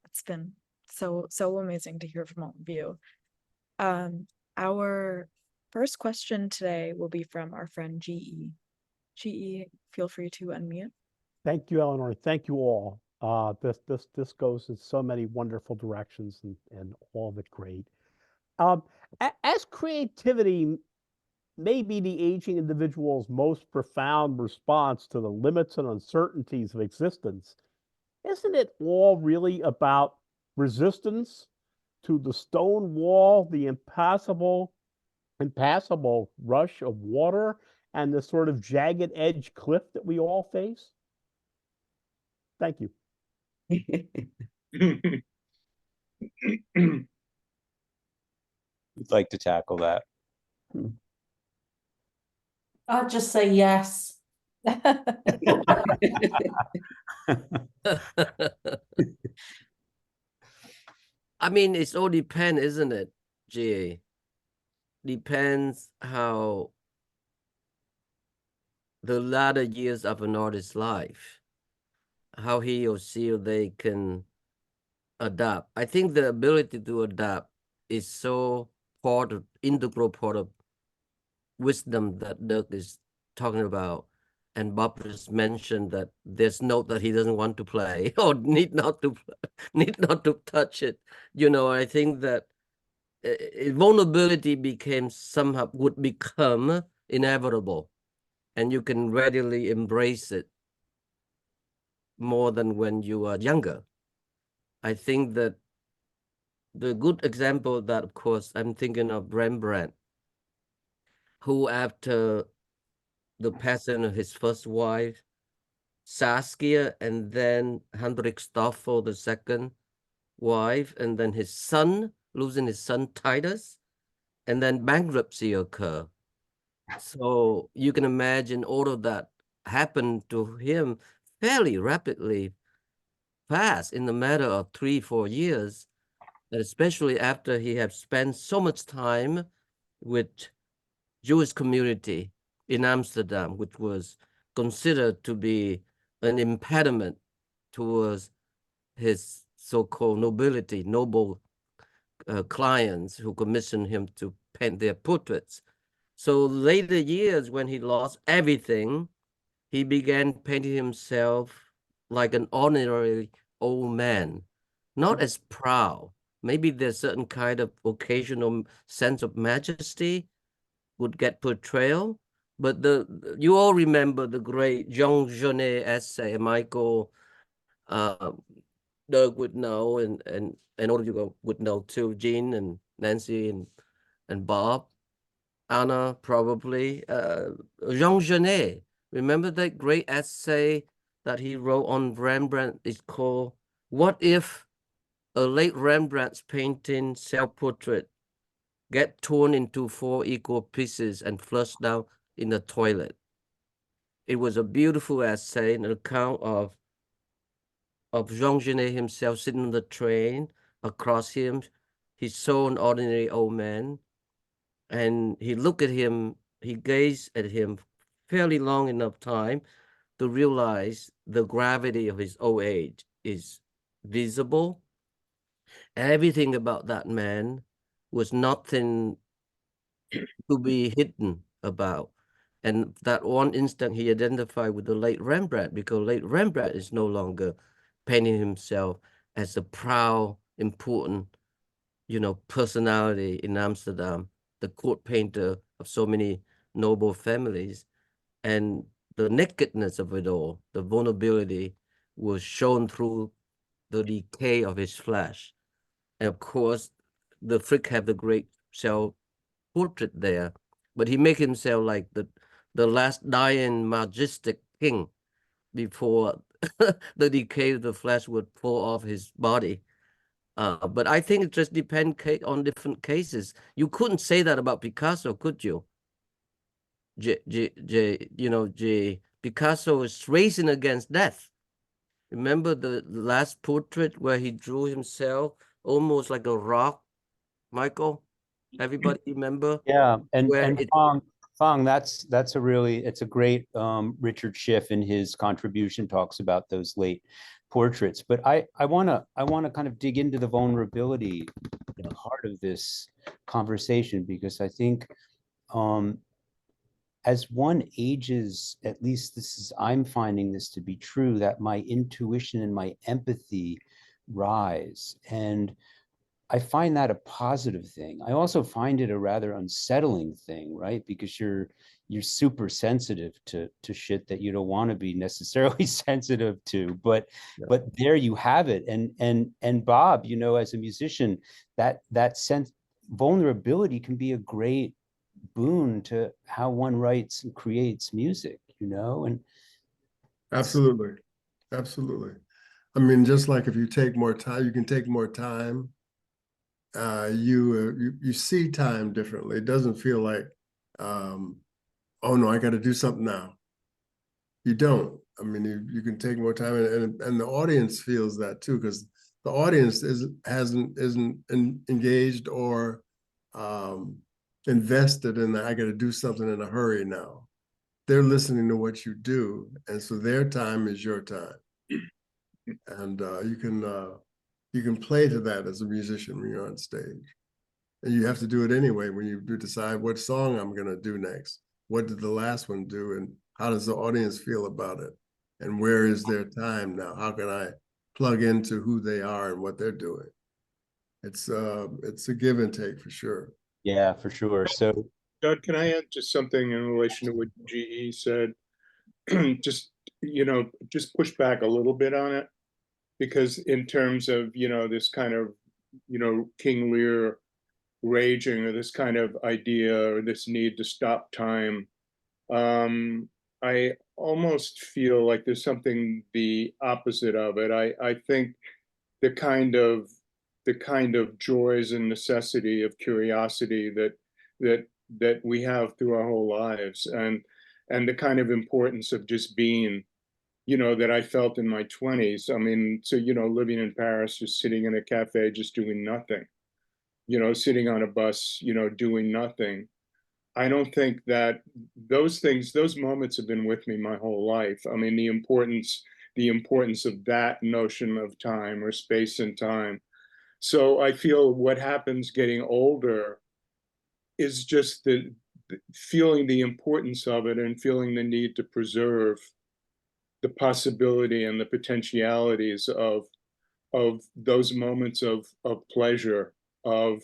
It's been so amazing to hear from all of you. Our first question today will be from our friend GE. GE, feel free to unmute. Thank you, Eleanor. Thank you all. This goes in so many wonderful directions, and all of it great. As creativity may be the aging individual's most profound response to the limits and uncertainties of existence, isn't it all really about resistance to the stone wall, the impassable rush of water, and the sort of jagged edge cliff that we all face? Thank you. Would like to tackle that? I'll just say yes. I mean, it's all depends, isn't it, GA? Depends how the latter years of an artist's life, how he or she or they can adapt. I think the ability to adapt is so integral part of wisdom that Dirk is talking about. And Bob just mentioned that there's note that he doesn't want to play or need not to touch it. I think that vulnerability would become inevitable, and you can readily embrace it more than when you are younger. I think that the good example that, of course, I'm thinking of Rembrandt, who after the passing of his first wife, Saskia, and then Hendrik Stoffel, the second wife, and then his son, losing his son Titus, and then bankruptcy occur. So you can imagine all of that happened to him fairly rapidly, fast, in the matter of 3-4 years, and especially after he had spent so much time with Jewish community in Amsterdam, which was considered to be an impediment towards his so-called noble clients who commissioned him to paint their portraits. So later years, when he lost everything, he began painting himself like an ordinary old man, not as proud. Maybe there's certain kind of occasional sense of majesty would get portrayal, but you all remember the great Jean Genet essay, Michael Doug would know, and all of you would know too, Jeanne and Nancy and Bob, Anna probably, Jean Genet. Remember that great essay that he wrote on Rembrandt? It's called "What If a Late Rembrandt's Painting Self-Portrait Get Torn into 4 Equal Pieces and Flushed down in the Toilet." It was a beautiful essay, an account of Jean Genet himself sitting on the train. Across him, he saw an ordinary old man, and he looked at him, he gazed at him fairly long enough time to realize the gravity of his old age is visible. Everything about that man was nothing to be hidden about. And that one instant he identified with the late Rembrandt, because late Rembrandt is no longer painting himself as a proud, important, personality in Amsterdam, the court painter of so many noble families. And the nakedness of it all, the vulnerability, was shown through the decay of his flesh. And of course, the Frick have the great self-portrait there, but he make himself like the last dying majestic king before the decay of the flesh would fall off his body. But I think it just depends on different cases. You couldn't say that about Picasso, could you? Picasso is racing against death. Remember the last portrait where he drew himself almost like a rock, Michael? Everybody remember? Yeah, and Where and it Fong, that's it's a great Richard Schiff in his contribution talks about those late portraits. But I wanna kind of dig into the vulnerability in the heart of this conversation, because I think as one ages, at least I'm finding this to be true, that my intuition and my empathy rise. And I find that a positive thing. I also find it a rather unsettling thing, right? Because you're super sensitive to shit that you don't want to be necessarily sensitive to. But there you have it. And Bob, as a musician, that sense vulnerability can be a great boon to how one writes and creates music, and Absolutely. Absolutely. I mean, just like if you take more time, you can take more time. You see time differently. It doesn't feel like, oh no, I got to do something now. You don't. I mean, you can take more time, and the audience feels that too, because the audience isn't engaged or invested in I got to do something in a hurry now. They're listening to what you do, and so their time is your time, and you can play to that as a musician when you're on stage, and you have to do it anyway when you decide what song I'm going to do next. What did the last one do, and how does the audience feel about it, and where is their time now? How can I plug into who they are and what they're doing? It's a give and take for sure. Yeah, for sure. So Doug, can I add just something in relation to what GE said? just just push back a little bit on it, because in terms of this kind of King Lear raging, or this kind of idea, or this need to stop time, I almost feel like there's something the opposite of it. I think the kind of joys and necessity of curiosity that we have through our whole lives, and the kind of importance of just being, that I felt in my 20s. I mean, so living in Paris, just sitting in a cafe, just doing nothing, sitting on a bus, doing nothing. I don't think that those moments have been with me my whole life. I mean, the importance of that notion of time, or space and time. So I feel what happens getting older is just the feeling the importance of it, and feeling the need to preserve the possibility and the potentialities of those moments of pleasure, of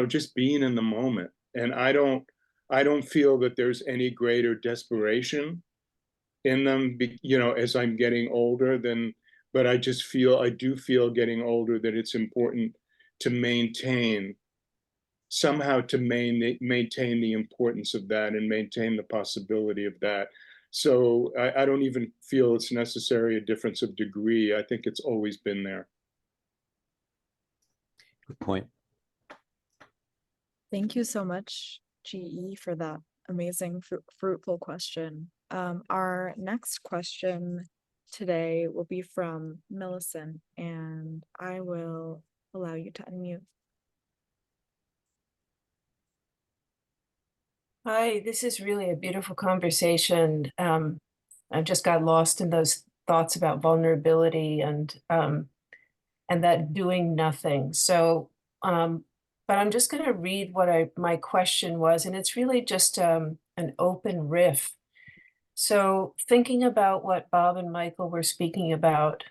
just being in the moment. And I don't feel that there's any greater desperation in them, as I'm getting older, than but I do feel getting older that it's important to somehow to maintain the importance of that and maintain the possibility of that. So I don't even feel it's necessary a difference of degree. I think it's always been there. Good point. Thank you so much, GE, for that amazing, fruitful question. Our next question today will be from Millicent, and I will allow you to unmute. Hi, this is really a beautiful conversation. I just got lost in those thoughts about vulnerability and that doing nothing. So, but I'm just going to read what my question was, and it's really just an open riff. So, thinking about what Bob and Michael were speaking about,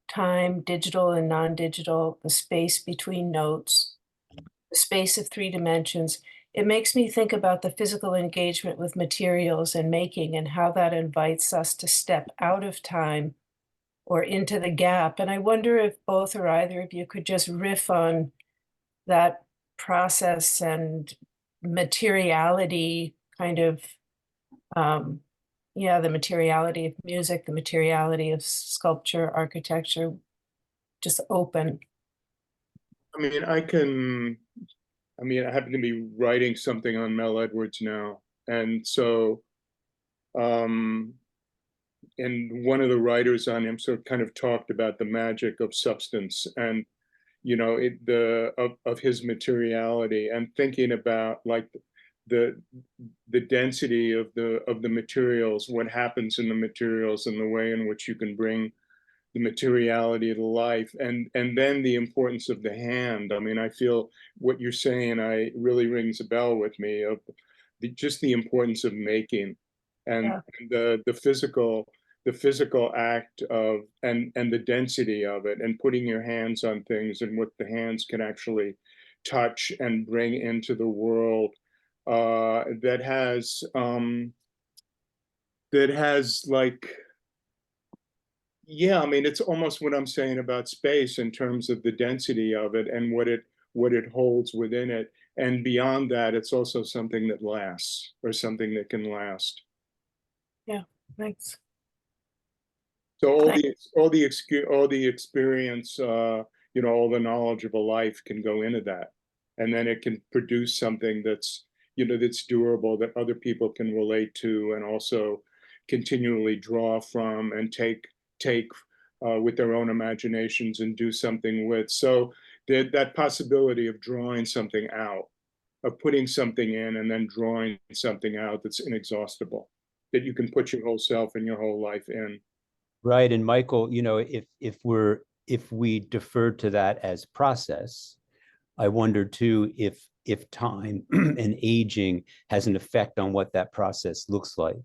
time, digital and non-digital, the space between notes, the space of 3 dimensions. It makes me think about the physical engagement with materials and making and how that invites us to step out of time or into the gap. And I wonder if both or either of you could just riff on that process and materiality kind of, the materiality of music, the materiality of sculpture, architecture, just open. I mean, I happen to be writing something on Mel Edwards now. And so, and one of the writers on him sort of kind of talked about the magic of substance and, of his materiality, and thinking about like the density of the materials, what happens in the materials and the way in which you can bring the materiality to life, and then the importance of the hand. I mean, I feel what you're saying, really rings a bell with me of just the importance of making, and the physical act of and the density of it, and putting your hands on things and what the hands can actually touch and bring into the world, that has like, yeah, I mean, it's almost what I'm saying about space in terms of the density of it and what it holds within it. And beyond that, it's also something that lasts, or something that can last. Yeah, thanks. So all the experience, all the knowledge of a life can go into that, and then it can produce something that's durable, that other people can relate to, and also continually draw from and take with their own imaginations and do something with. So that possibility of drawing something out, of putting something in and then drawing something out that's inexhaustible, that you can put your whole self and your whole life in. Right. And Michael, if we defer to that as process, I wonder too if time and aging has an effect on what that process looks like,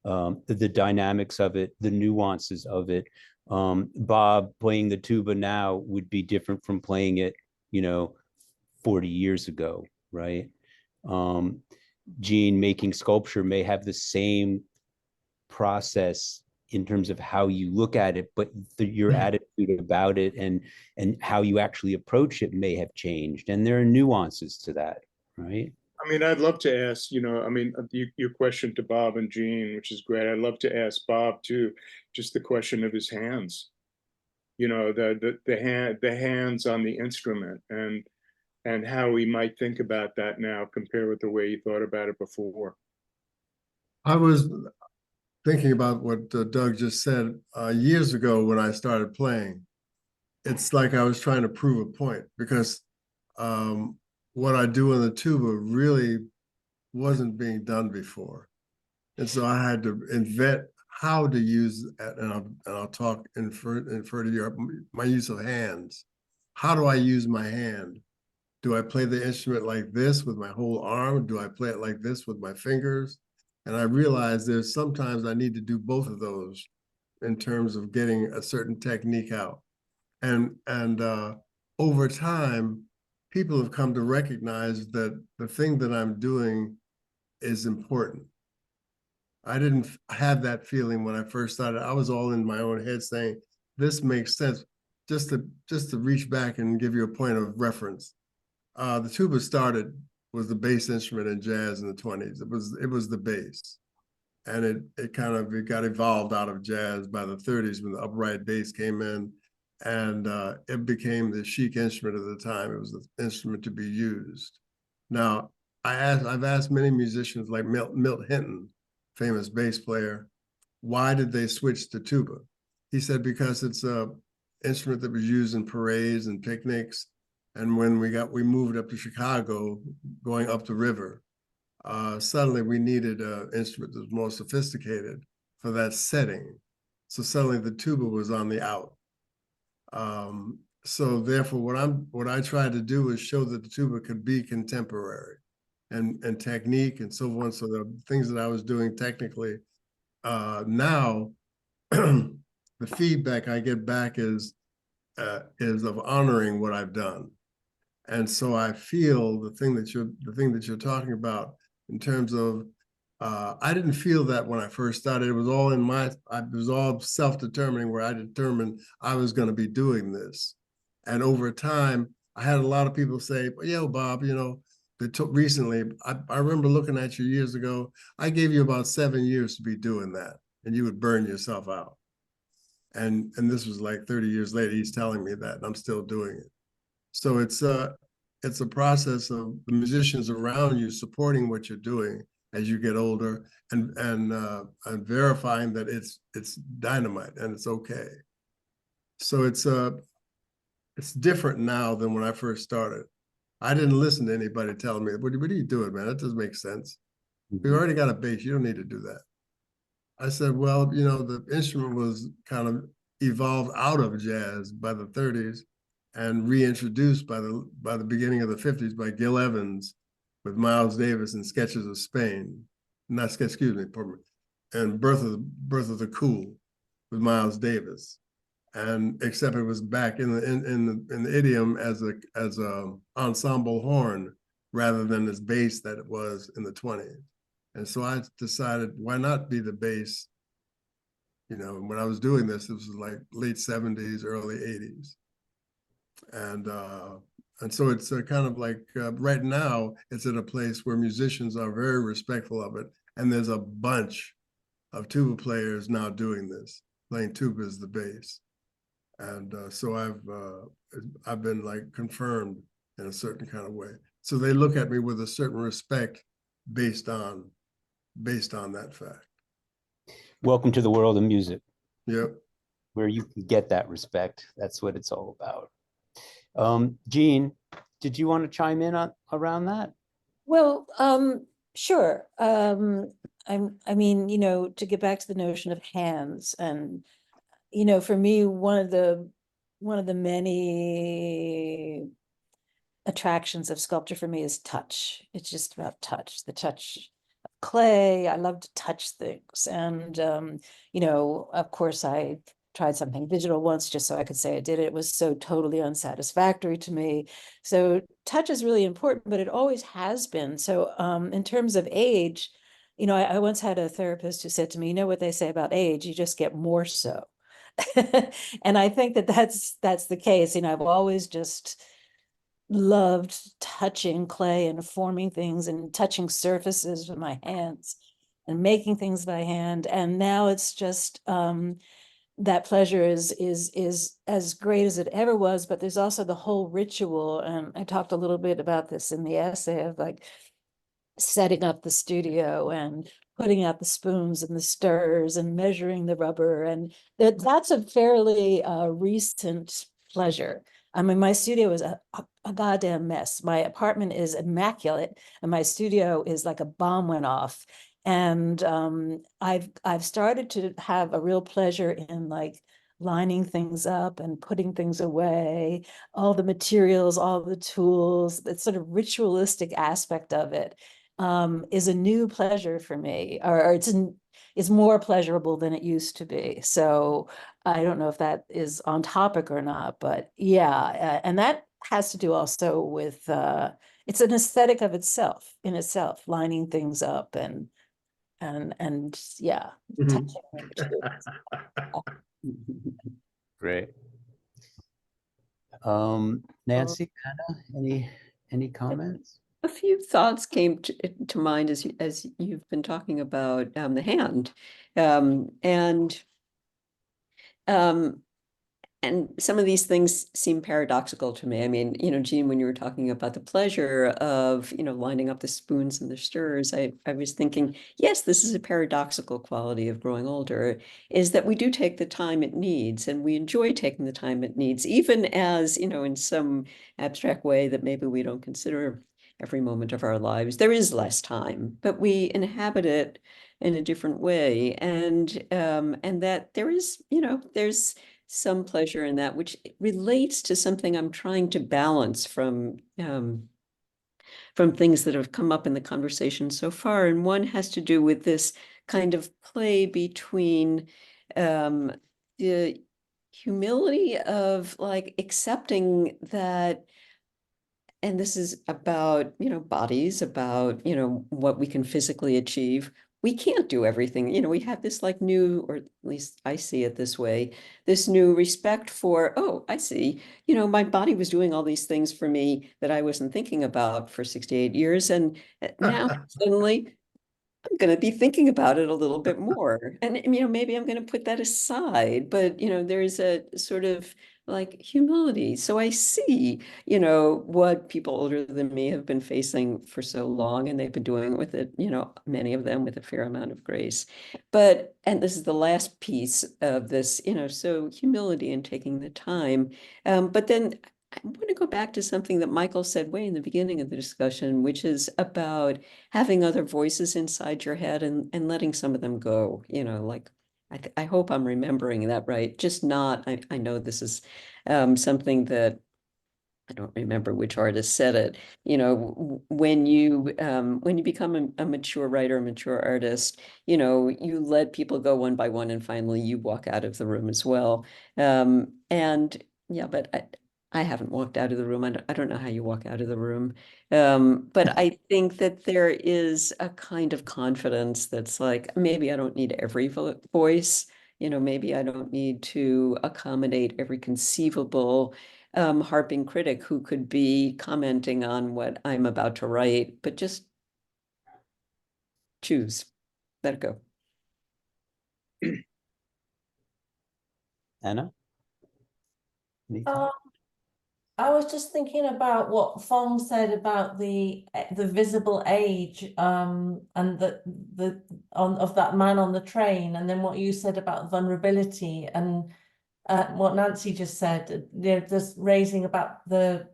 the dynamics of it, the nuances of it. Bob playing the tuba now would be different from playing it, 40 years ago, right? Jeanne making sculpture may have the same process in terms of how you look at it, but your attitude about it and how you actually approach it may have changed, and there are nuances to that, right? I mean, I'd love to ask, your question to Bob and Jeanne, which is great. I'd love to ask Bob too, just the question of his hands, the hands on the instrument, and how he might think about that now compared with the way he thought about it before. I was thinking about what Doug just said years ago when I started playing. It's like I was trying to prove a point, because what I do in the tuba really wasn't being done before. And so I had to invent how to use, and I'll talk in further, my use of hands. How do I use my hand? Do I play the instrument like this with my whole arm? Do I play it like this with my fingers? And I realized there's sometimes I need to do both of those in terms of getting a certain technique out. And over time, people have come to recognize that the thing that I'm doing is important. I didn't have that feeling when I first started. I was all in my own head saying, this makes sense. Just to reach back and give you a point of reference. The tuba was the bass instrument in jazz in the 20s. It was the bass. And it got evolved out of jazz by the 30s when the upright bass came in, and it became the chic instrument of the time. It was the instrument to be used. Now, I've asked many musicians like Milt Hinton, famous bass player, why did they switch to tuba? He said, because it's a instrument that was used in parades and picnics. And when we moved up to Chicago, going up the river, suddenly we needed an instrument that was more sophisticated for that setting. So suddenly the tuba was on the out. So therefore, what I tried to do is show that the tuba could be contemporary and technique and so on. So the things that I was doing technically, now the feedback I get back is of honoring what I've done. And so I feel the thing that you're talking about in terms of, I didn't feel that when I first started. It was all it was all self-determining, where I determined I was going to be doing this. And over time, I had a lot of people say, well, yo, Bob, recently, I remember looking at you years ago, I gave you about 7 years to be doing that, and you would burn yourself out. And this was like 30 years later, he's telling me that, and I'm still doing it. So it's a process of the musicians around you supporting what you're doing as you get older, and verifying that it's dynamite and it's okay. So it's different now than when I first started. I didn't listen to anybody telling me, what are you doing, man? That doesn't make sense. We already got a bass. You don't need to do that. I said, well, the instrument was kind of evolved out of jazz by the 30s and reintroduced by the beginning of the 50s by Gil Evans with Miles Davis and Sketches of Spain. And Birth of the Cool with Miles Davis. And except it was back in the idiom as a ensemble horn rather than this bass that it was in the 20s. And so I decided, why not be the bass? When I was doing this, it was like late 70s, early 80s. And so it's kind of like right now, it's at a place where musicians are very respectful of it. And there's a bunch of tuba players now doing this, playing tuba as the bass. And so I've been like confirmed in a certain kind of way. So they look at me with a certain respect based on that fact. Welcome to the world of music. Yep. Where you can get that respect. That's what it's all about. Jeanne, did you want to chime in around that? Well, sure. I mean, to get back to the notion of hands, and for me, one of the many attractions of sculpture for me is touch. It's just about touch, the touch of clay. I love to touch things. And, of course, I tried something digital once just so I could say I did it. It was so totally unsatisfactory to me. So touch is really important, but it always has been. So in terms of age, I once had a therapist who said to me, what they say about age, you just get more so. And I think that's the case. I've always just loved touching clay and forming things and touching surfaces with my hands and making things by hand. And now it's just that pleasure is as great as it ever was, but there's also the whole ritual. And I talked a little bit about this in the essay of like setting up the studio and putting out the spoons and the stirrers and measuring the rubber. And that's a fairly recent pleasure. I mean, my studio is a goddamn mess. My apartment is immaculate and my studio is like a bomb went off. And I've started to have a real pleasure in like lining things up and putting things away, all the materials, all the tools, that sort of ritualistic aspect of it is a new pleasure for me, or it's more pleasurable than it used to be. So I don't know if that is on topic or not, but yeah, and that has to do also with it's an aesthetic of itself, lining things up and yeah, touching. Great. Nancy, Anna, any comments? A few thoughts came to mind as you've been talking about the hand, and some of these things seem paradoxical to me. I mean, Jeanne, when you were talking about the pleasure of, lining up the spoons and the stirrers, I was thinking, yes, this is a paradoxical quality of growing older, is that we do take the time it needs, and we enjoy taking the time it needs, even as, in some abstract way that maybe we don't consider every moment of our lives. There is less time, but we inhabit it in a different way. And that there is, there's some pleasure in that, which relates to something I'm trying to balance from things that have come up in the conversation so far. And one has to do with this kind of play between the humility of like accepting that, and this is about, bodies, about, what we can physically achieve. We can't do everything. We have this like new, or at least I see it this way, this new respect for, oh, I see, my body was doing all these things for me that I wasn't thinking about for 68 years. And now suddenly I'm going to be thinking about it a little bit more. And, maybe I'm going to put that aside, but, there's a sort of like humility. So I see, what people older than me have been facing for so long, and they've been doing with it, many of them with a fair amount of grace. But, and this is the last piece of this, so humility and taking the time. But then I want to go back to something that Michael said way in the beginning of the discussion, which is about having other voices inside your head and letting some of them go, like, I hope I'm remembering that right. Just not, I know this is something that I don't remember which artist said it, when you become a mature writer, a mature artist, you let people go one by one and finally you walk out of the room as well. And yeah, but I haven't walked out of the room. I don't know how you walk out of the room. But I think that there is a kind of confidence that's like, maybe I don't need every voice, maybe I don't need to accommodate every conceivable harping critic who could be commenting on what I'm about to write, but just choose, let it go. Anna? Anything? I was just thinking about what Fong said about the visible age and the of that man on the train, and then what you said about vulnerability, and what Nancy just said, just raising about the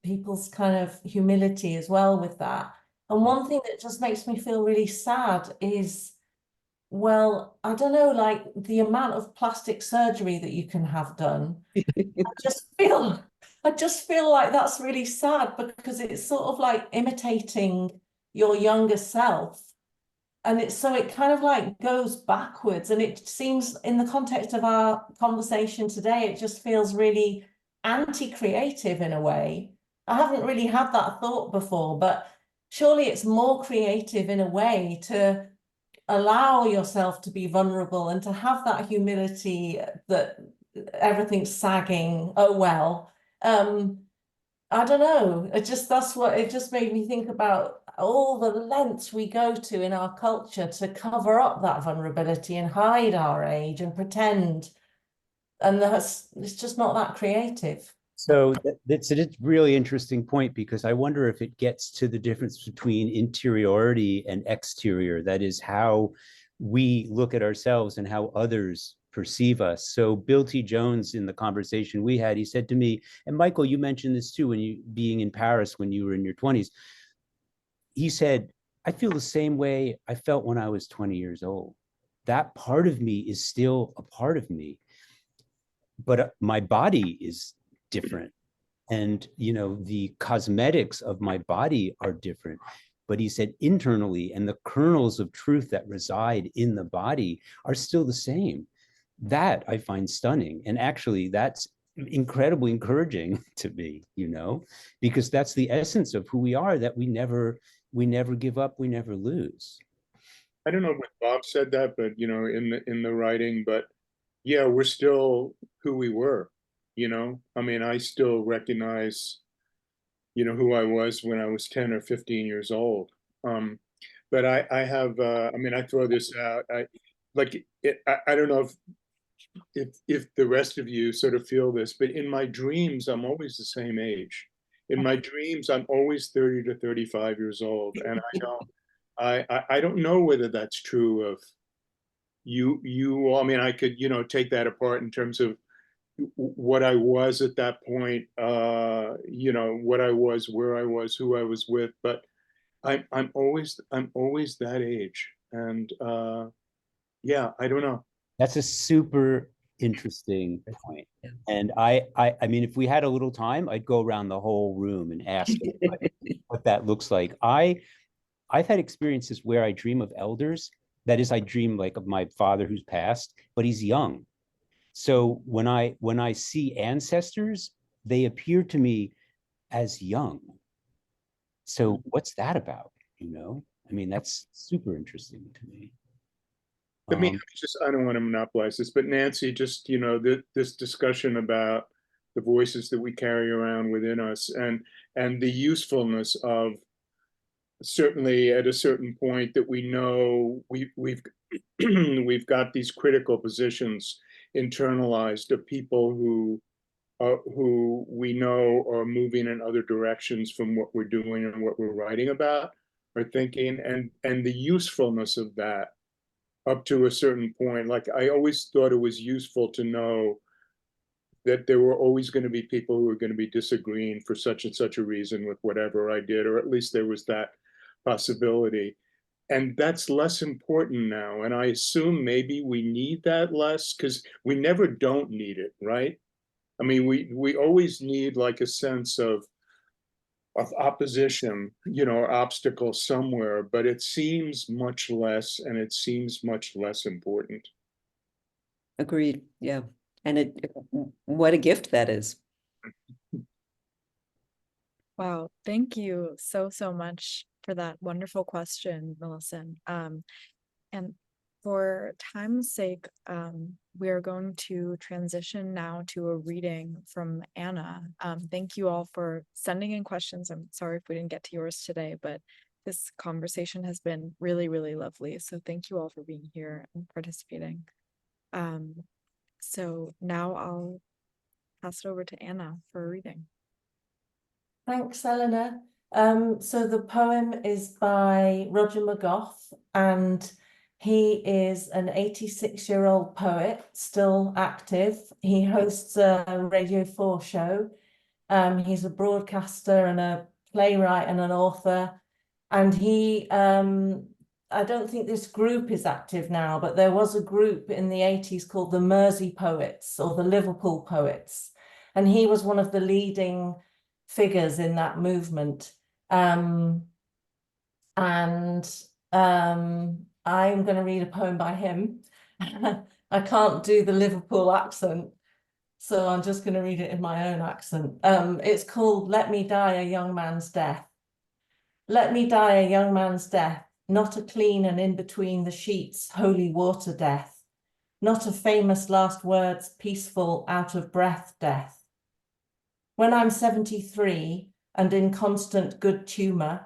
people's kind of humility as well with that. And one thing that just makes me feel really sad is, well, I don't know, like the amount of plastic surgery that you can have done. I just feel like that's really sad, because it's sort of like imitating your younger self. And it kind of like goes backwards. And it seems, in the context of our conversation today, it just feels really anti-creative in a way. I haven't really had that thought before, but surely it's more creative in a way to allow yourself to be vulnerable and to have that humility that everything's sagging. Oh, well. I don't know. It just made me think about all the lengths we go to in our culture to cover up that vulnerability and hide our age and pretend. And it's just not that creative. So that's a really interesting point, because I wonder if it gets to the difference between interiority and exterior. That is how we look at ourselves and how others perceive us. So Bill T. Jones, in the conversation we had, he said to me, and Michael, you mentioned this too, when you being in Paris when you were in your 20s, he said, I feel the same way I felt when I was 20 years old. That part of me is still a part of me, but my body is different. And, the cosmetics of my body are different. But he said internally, and the kernels of truth that reside in the body are still the same. That I find stunning. And actually, that's incredibly encouraging to me, because that's the essence of who we are, that we never give up, we never lose. I don't know if Bob said that, but in the writing, but yeah, we're still who we were, I mean, I still recognize, who I was when I was 10 or 15 years old. But I have, I mean, I throw this out, I don't know if the rest of you sort of feel this, but in my dreams, I'm always the same age. In my dreams, I'm always 30 to 35 years old. And I don't know whether that's true of you. I mean, I could, take that apart in terms of what I was at that point, what I was, where I was, who I was with, but I'm always that age. And yeah, I don't know. That's a super interesting point. Yeah. And I mean, if we had a little time, I'd go around the whole room and ask what that looks like. I've had experiences where I dream of elders. That is, I dream like of my father who's passed, but he's young. So when I see ancestors, they appear to me as young. So what's that about? I mean, that's super interesting to me. I mean, I don't want to monopolize this, but Nancy, just, this discussion about the voices that we carry around within us and the usefulness of, certainly at a certain point, that we know we've we've got these critical positions internalized of people who we know are moving in other directions from what we're doing and what we're writing about or thinking, and the usefulness of that up to a certain point. Like, I always thought it was useful to know that there were always going to be people who were going to be disagreeing for such and such a reason with whatever I did, or at least there was that possibility. And that's less important now. And I assume maybe we need that less, because we never don't need it, right? I mean, we always need like a sense of opposition, or obstacle somewhere, but it seems much less, and it seems much less important. Agreed. Yeah. And what a gift that is. Wow, thank you so much for that wonderful question, Melissa. And for time's sake, we are going to transition now to a reading from Anna. Thank you all for sending in questions. I'm sorry if we didn't get to yours today, but this conversation has been really, really lovely. So thank you all for being here and participating. So now I'll pass it over to Anna for a reading. Thanks, Eleanor. So the poem is by Roger McGough, and he is an 86-year-old poet, still active. He hosts a Radio 4 show. He's a broadcaster and a playwright and an author. And he, I don't think this group is active now, but there was a group in the 80s called the Mersey Poets or the Liverpool Poets. And he was one of the leading figures in that movement. I'm going to read a poem by him. I can't do the Liverpool accent, so I'm just going to read it in my own accent. It's called Let Me Die a Young Man's Death. Let me die a young man's death, not a clean and in between the sheets holy water death, not a famous last words peaceful out of breath death. When I'm 73 and in constant good tumour,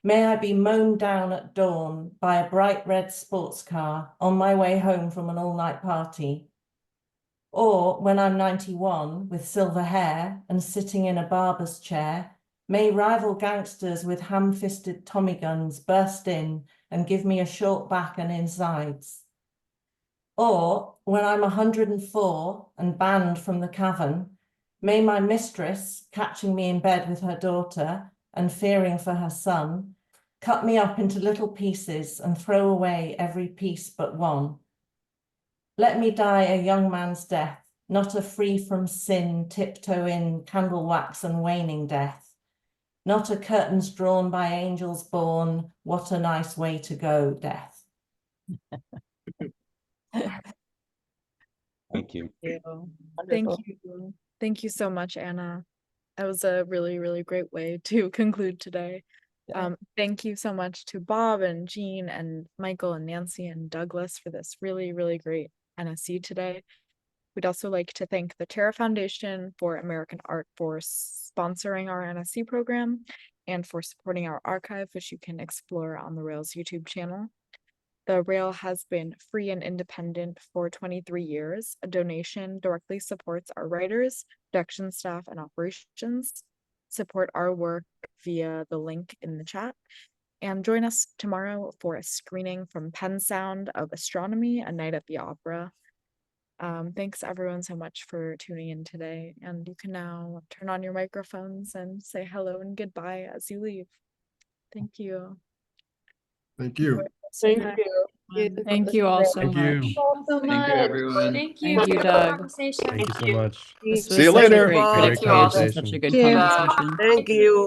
may I be mown down at dawn by a bright red sports car on my way home from an all-night party. Or when I'm 91 with silver hair and sitting in a barber's chair, may rival gangsters with ham-fisted Tommy guns burst in and give me a short back and insides. Or when I'm 104 and banned from the cavern, may my mistress, catching me in bed with her daughter and fearing for her son, cut me up into little pieces and throw away every piece but one. Let me die a young man's death, not a free from sin, tiptoe in candle wax and waning death, not a curtains drawn by angels born, what a nice way to go, death. Thank you. Thank you. Thank you so much, Anna. That was a really, really great way to conclude today. Thank you so much to Bob and Jeanne and Michael and Nancy and Douglas for this really, really great NSE today. We'd also like to thank the Terra Foundation for American Art for sponsoring our NSE program and for supporting our archive, which you can explore on the Rails YouTube channel. The Rail has been free and independent for 23 years. A donation directly supports our writers, production staff, and operations. Support our work via the link in the chat. And join us tomorrow for a screening from Pen Sound of Astronomy, A Night at the Opera. Thanks everyone so much for tuning in today. And you can now turn on your microphones and say hello and goodbye as you leave. Thank you. Thank you. Thank you. Thank you all so Thank you. much. Thank you, everyone. Thank you, Doug. Thank you so much. This See you was such a later. great Bye. critic Great case and conversation. such a good Thank you. conversation. Thank you.